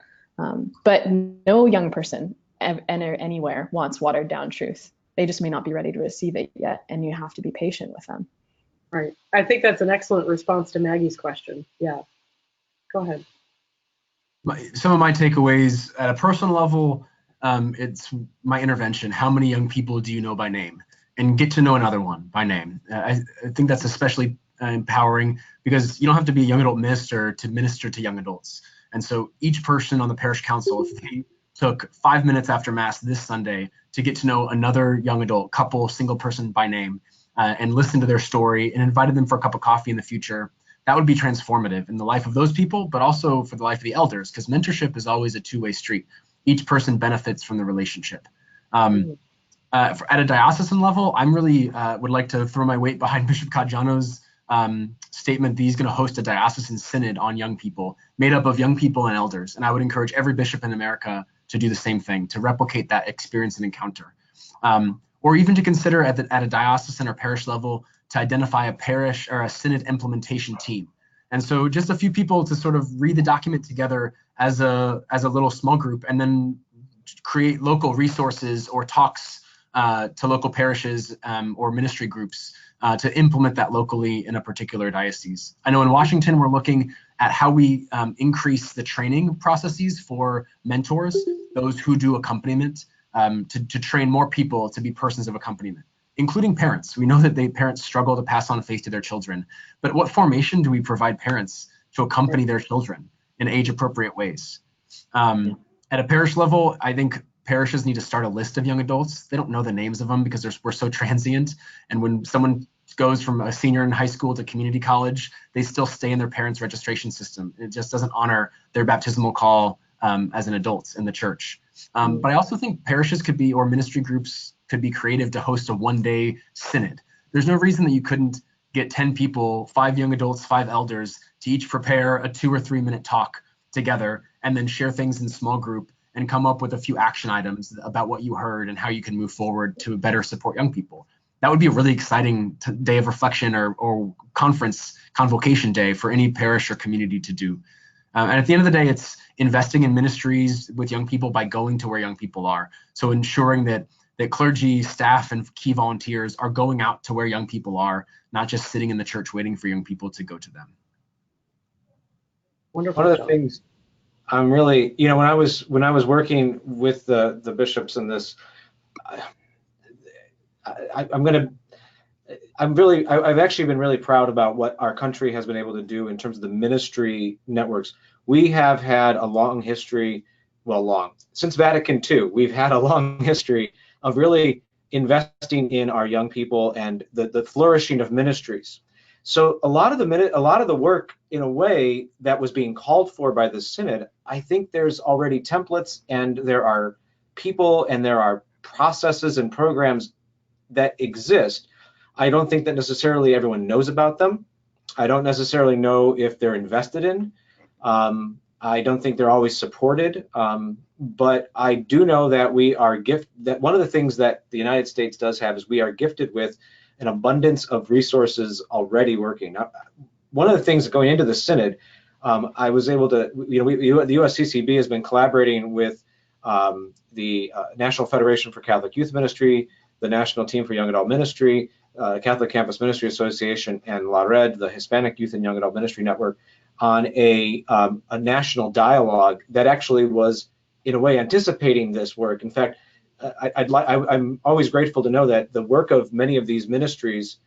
But no young person anywhere wants watered down truth. They just may not be ready to receive it yet, and you have to be patient with them. Right. I think that's an excellent response to Maggie's question. Yeah. Go ahead. Some of my takeaways at a personal level, it's my intervention. How many young people do you know by name? And get to know another one by name. I think that's especially empowering because you don't have to be a young adult minister to minister to young adults. And so each person on the parish council, if they took 5 minutes after Mass this Sunday to get to know another young adult, couple, single person by name, and listen to their story and invited them for a cup of coffee in the future, that would be transformative in the life of those people, but also for the life of the elders, because mentorship is always a two-way street. Each person benefits from the relationship. At a diocesan level, I'm really would like to throw my weight behind Bishop Caggiano's statement that he's going to host a diocesan synod on young people, made up of young people and elders. And I would encourage every bishop in America to do the same thing, to replicate that experience and encounter. Or even to consider at a diocesan or parish level to identify a parish or a synod implementation team. And so just a few people to sort of read the document together as a little small group, and then create local resources or talks to local parishes or ministry groups to implement that locally in a particular diocese. I know in Washington, we're looking at how we increase the training processes for mentors, those who do accompaniment, to train more people to be persons of accompaniment, including parents. We know that parents struggle to pass on faith to their children, but what formation do we provide parents to accompany their children in age-appropriate ways? At a parish level, I think parishes need to start a list of young adults. They don't know the names of them because we're so transient. And when someone goes from a senior in high school to community college, they still stay in their parents' registration system. It just doesn't honor their baptismal call as an adult in the church. But I also think parishes could be, or ministry groups could be creative to host a one-day synod. There's no reason that you couldn't get 10 people, 5 young adults, 5 elders, to each prepare a 2 or 3 minute talk together and then share things in small group and come up with a few action items about what you heard and how you can move forward to better support young people. That would be a really exciting day of reflection or convocation day for any parish or community to do. And at the end of the day, it's investing in ministries with young people by going to where young people are. So ensuring that clergy, staff, and key volunteers are going out to where young people are, not just sitting in the church waiting for young people to go to them. Wonderful. One of the things I'm really, when I was working with the bishops in this, I've actually been really proud about what our country has been able to do in terms of the ministry networks. We have had a long history, since Vatican II, we've had a long history of really investing in our young people and the flourishing of ministries. So a lot of the work, in a way, that was being called for by the Synod, I think there's already templates and there are people and there are processes and programs that exist. I don't think that necessarily everyone knows about them. I don't necessarily know if they're invested in. I don't think they're always supported. But I do know that that one of the things that the United States does have is we are gifted with an abundance of resources already working. Now, one of the things going into the Synod, I was able to, the USCCB has been collaborating with the National Federation for Catholic Youth Ministry, the National Team for Young Adult Ministry, Catholic Campus Ministry Association, and La Red, the Hispanic Youth and Young Adult Ministry Network, on a national dialogue that actually was, in a way, anticipating this work. In fact, I'm always grateful to know that the work of many of these ministries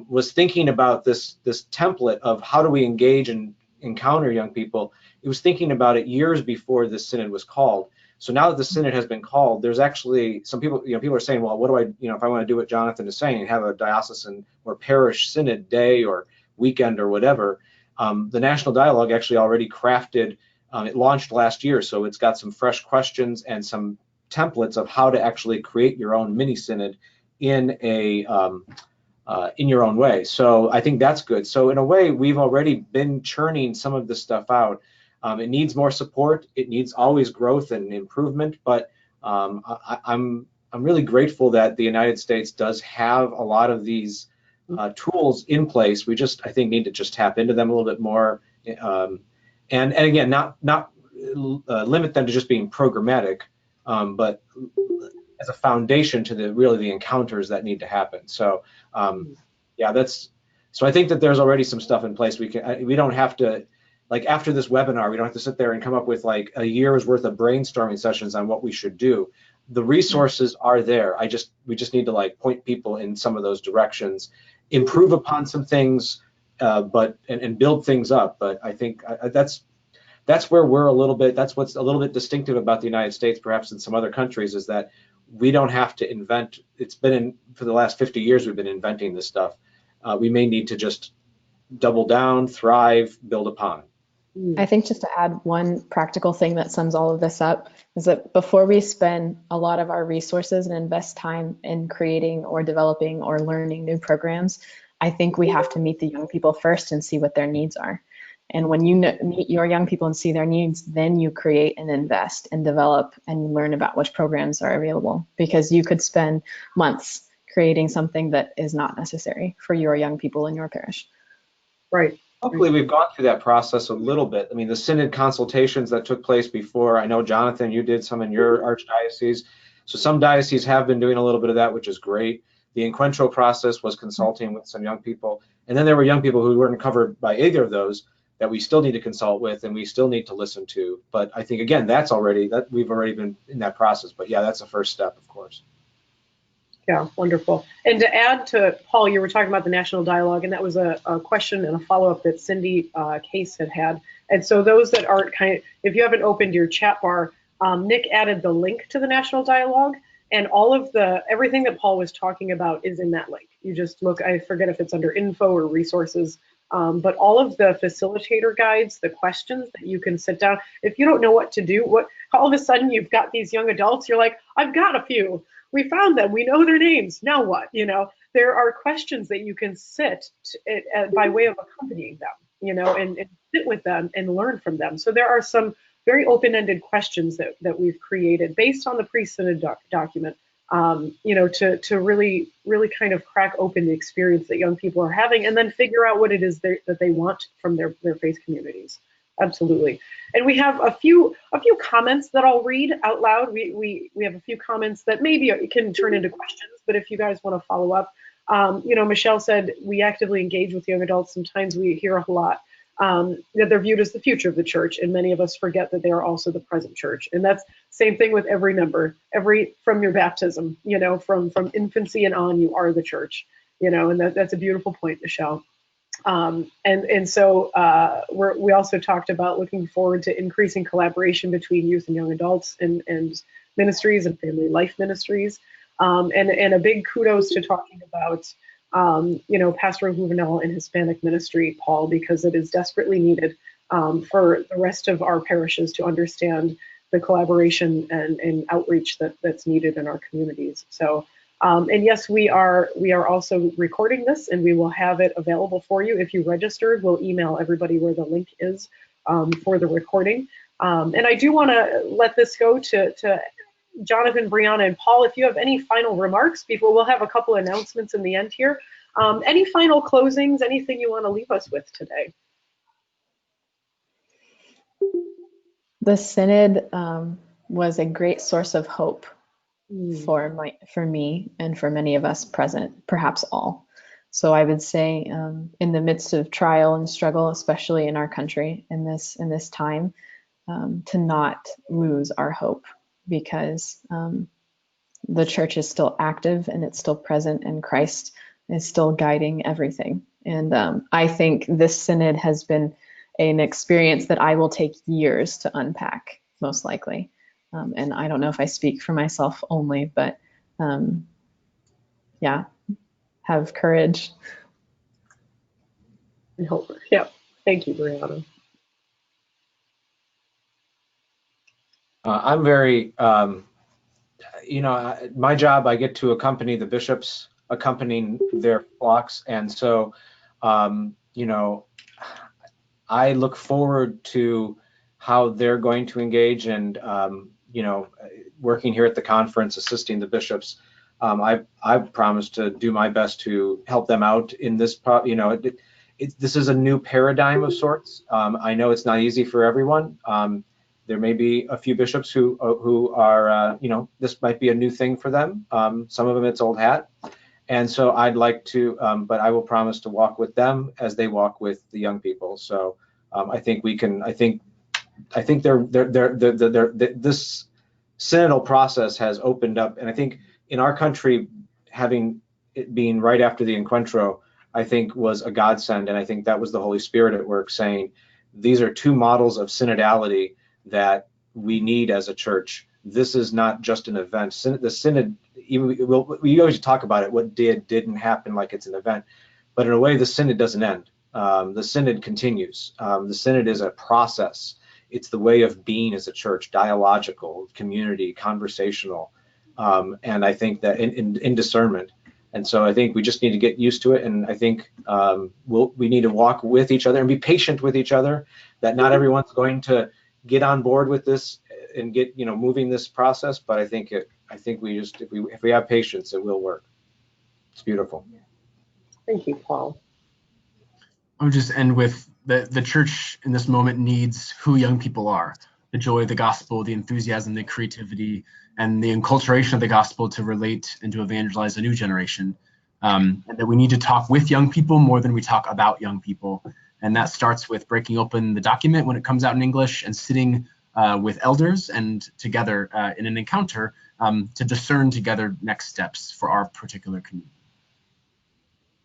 was thinking about this template of how do we engage and encounter young people. It was thinking about it years before this synod was called. So now that the synod has been called, there's actually some people, people are saying, well, what do I, if I want to do what Jonathan is saying, have a diocesan or parish synod day or weekend or whatever. The National Dialogue actually already crafted, it launched last year, so it's got some fresh questions and some templates of how to actually create your own mini synod in your own way. So I think that's good. So in a way, we've already been churning some of this stuff out. It needs more support. It needs always growth and improvement. But I'm really grateful that the United States does have a lot of these tools in place. We just, I think, need to just tap into them a little bit more And again, not limit them to just being programmatic, but as a foundation to the encounters that need to happen. So yeah, so I think that there's already some stuff in place. We don't have to, like, after this webinar, we don't have to sit there and come up with like a year's worth of brainstorming sessions on what we should do. The resources are there. We just need to like point people in some of those directions, improve upon some things, and build things up. But I think that's where we're a little bit. That's what's a little bit distinctive about the United States, perhaps in some other countries, is that we don't have to invent. It's been for the last 50 years we've been inventing this stuff. We may need to just double down, thrive, build upon. I think just to add one practical thing that sums all of this up is that before we spend a lot of our resources and invest time in creating or developing or learning new programs, I think we have to meet the young people first and see what their needs are. And when you meet your young people and see their needs, then you create and invest and develop and learn about which programs are available, because you could spend months creating something that is not necessary for your young people in your parish. Right. Hopefully we've gone through that process a little bit. I mean, the synod consultations that took place before, I know, Jonathan, you did some in your archdiocese. So some dioceses have been doing a little bit of that, which is great. The encuentro process was consulting with some young people. And then there were young people who weren't covered by either of those that we still need to consult with and we still need to listen to. But I think, again, we've already been in that process. But yeah, that's the first step, of course. Yeah, wonderful. And to add to Paul, you were talking about the national dialogue, and that was a question and a follow-up that Cindy Case had. And so those that aren't if you haven't opened your chat bar, Nick added the link to the national dialogue, and all of everything that Paul was talking about is in that link. You just look, I forget if it's under info or resources, but all of the facilitator guides, the questions that you can sit down. If you don't know what to do, all of a sudden you've got these young adults, you're like, I've got a few. We found them. We know their names. Now what? There are questions that you can sit by way of accompanying them, and sit with them and learn from them. So there are some very open-ended questions that we've created based on the pre-synod document, to really, really kind of crack open the experience that young people are having, and then figure out what it is that they want from their faith communities. Absolutely. And we have a few comments that I'll read out loud. We have a few comments that maybe can turn into questions, but if you guys want to follow up, Michelle said, we actively engage with young adults. Sometimes we hear a lot that they're viewed as the future of the church, and many of us forget that they are also the present church. And that's same thing with every member, from your baptism, from infancy and on, you are the church, and that's a beautiful point, Michelle. And so we also talked about looking forward to increasing collaboration between youth and young adults and ministries and family life ministries. And a big kudos to talking about, pastoral juvenile and Hispanic ministry, Paul, because it is desperately needed for the rest of our parishes to understand the collaboration and outreach that's needed in our communities. So. And yes, we are also recording this, and we will have it available for you. If you registered, we'll email everybody where the link is for the recording. And I do want to let this go to Jonathan, Brianna, and Paul. If you have any final remarks before, we'll have a couple announcements in the end here. Any final closings, anything you want to leave us with today? The Synod was a great source of hope for me and for many of us present, perhaps all. So I would say in the midst of trial and struggle, especially in our country in this time, to not lose our hope, because the church is still active and it's still present, and Christ is still guiding everything. And I think this synod has been an experience that I will take years to unpack, most likely. And I don't know if I speak for myself only, but yeah, have courage. And hope. Yeah. Thank you, Brianna. I'm very, my job, I get to accompany the bishops accompanying their flocks. And so, I look forward to how they're going to engage and, working here at the conference, assisting the bishops. I've promised to do my best to help them out in this, this is a new paradigm of sorts. I know it's not easy for everyone. There may be a few bishops who are, this might be a new thing for them. Some of them it's old hat. And so I'd like to, but I will promise to walk with them as they walk with the young people. So I think we can, I think this synodal process has opened up, and I think in our country, having it being right after the Encuentro, I think was a godsend, and I think that was the Holy Spirit at work saying, these are two models of synodality that we need as a church. This is not just an event. The synod, we always talk about it, what didn't happen, like it's an event, but in a way, the synod doesn't end. The synod continues. The synod is a process. It's the way of being as a church, dialogical, community, conversational, and I think that in discernment. And so I think we just need to get used to it. And I think we need to walk with each other and be patient with each other, that not everyone's going to get on board with this and get, moving this process. But I think we just, if we have patience, it will work. It's beautiful. Thank you, Paul. I would just end with the church in this moment needs who young people are: the joy of the gospel, the enthusiasm, the creativity, and the enculturation of the gospel to relate and to evangelize a new generation. And that we need to talk with young people more than we talk about young people. And that starts with breaking open the document when it comes out in English and sitting with elders and together in an encounter to discern together next steps for our particular community.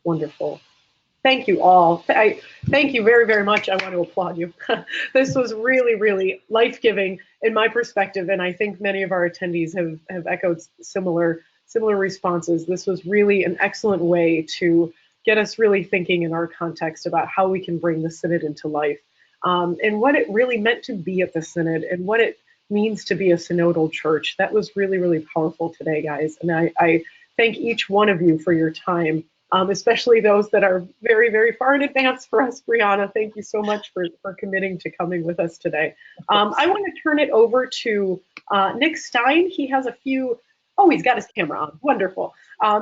Wonderful. Thank you all. Thank you very, very much. I want to applaud you. This was really, really life-giving in my perspective, and I think many of our attendees have echoed similar responses. This was really an excellent way to get us really thinking in our context about how we can bring the Synod into life, and what it really meant to be at the Synod and what it means to be a synodal church. That was really, really powerful today, guys. And I thank each one of you for your time. Especially those that are very, very far in advance for us. Brianna, thank you so much for committing to coming with us today. I want to turn it over to Nick Stein. He has a few, he's got his camera on. Wonderful.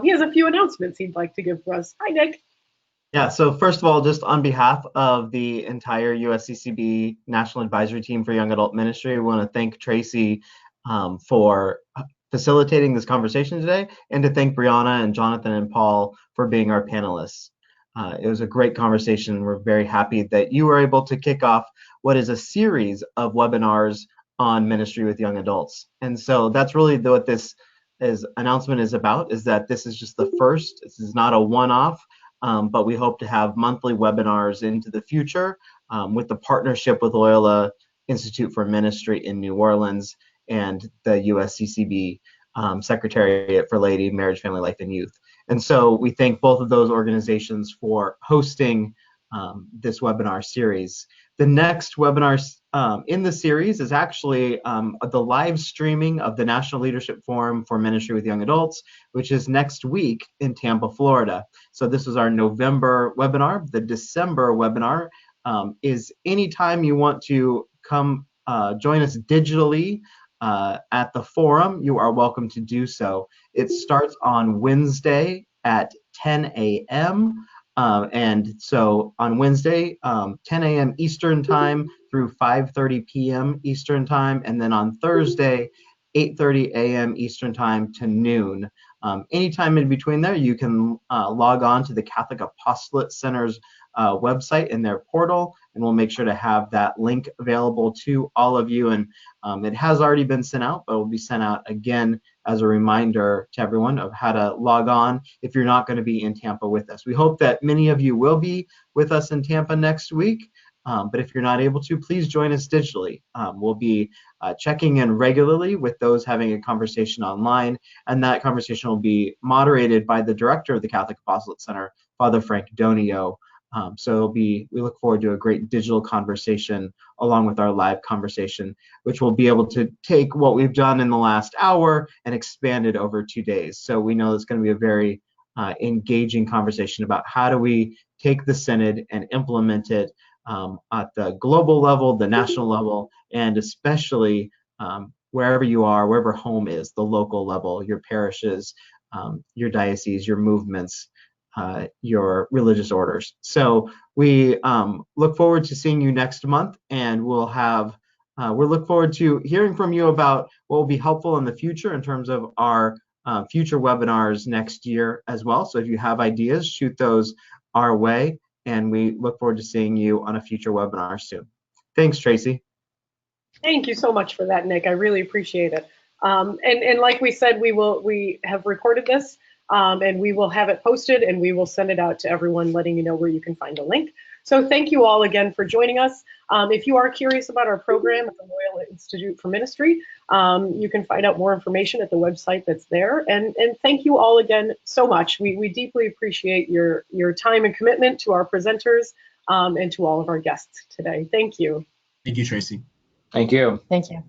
He has a few announcements he'd like to give for us. Hi, Nick. Yeah, so first of all, just on behalf of the entire USCCB National Advisory Team for Young Adult Ministry, we want to thank Tracy for facilitating this conversation today, and to thank Brianna and Jonathan and Paul for being our panelists. It was a great conversation. We're very happy that you were able to kick off what is a series of webinars on ministry with young adults. And so that's really what this announcement is about, is that this is just the first. This is not a one-off, but we hope to have monthly webinars into the future with the partnership with Loyola Institute for Ministry in New Orleans and the USCCB Secretariat for Laity, Marriage, Family Life, and Youth. And so we thank both of those organizations for hosting this webinar series. The next webinar in the series is actually the live streaming of the National Leadership Forum for Ministry with Young Adults, which is next week in Tampa, Florida. So this is our November webinar. The December webinar is anytime you want to come join us digitally at the forum, you are welcome to do so. It starts on Wednesday at 10 a.m. And so on Wednesday, 10 a.m. Eastern time through 5:30 p.m. Eastern time, and then on Thursday, 8:30 a.m. Eastern time to noon. Anytime in between there, you can log on to the Catholic Apostolate Center's website in their portal, and we'll make sure to have that link available to all of you. And it has already been sent out, but it will be sent out again as a reminder to everyone of how to log on if you're not going to be in Tampa with us. We hope that many of you will be with us in Tampa next week, but if you're not able to, please join us digitally. We'll be checking in regularly with those having a conversation online, and that conversation will be moderated by the director of the Catholic Apostolate Center, Father Frank Donio. So we look forward to a great digital conversation along with our live conversation, which will be able to take what we've done in the last hour and expand it over 2 days. So we know it's going to be a very engaging conversation about how do we take the Synod and implement it at the global level, the national level, and especially wherever you are, wherever home is, the local level, your parishes, your dioceses, your movements. your religious orders. So we look forward to seeing you next month, and we'll look forward to hearing from you about what will be helpful in the future in terms of our future webinars next year as well. So if you have ideas, shoot those our way, and we look forward to seeing you on a future webinar soon. Thanks, Tracy. Thank you so much for that, Nick. I really appreciate it. And like we said, we have recorded this, and we will have it posted, and we will send it out to everyone, letting you know where you can find a link. So thank you all again for joining us. If you are curious about our program at the Loyola Institute for Ministry, you can find out more information at the website that's there. And thank you all again so much. We deeply appreciate your time and commitment to our presenters, and to all of our guests today. Thank you. Thank you, Tracy. Thank you. Thank you.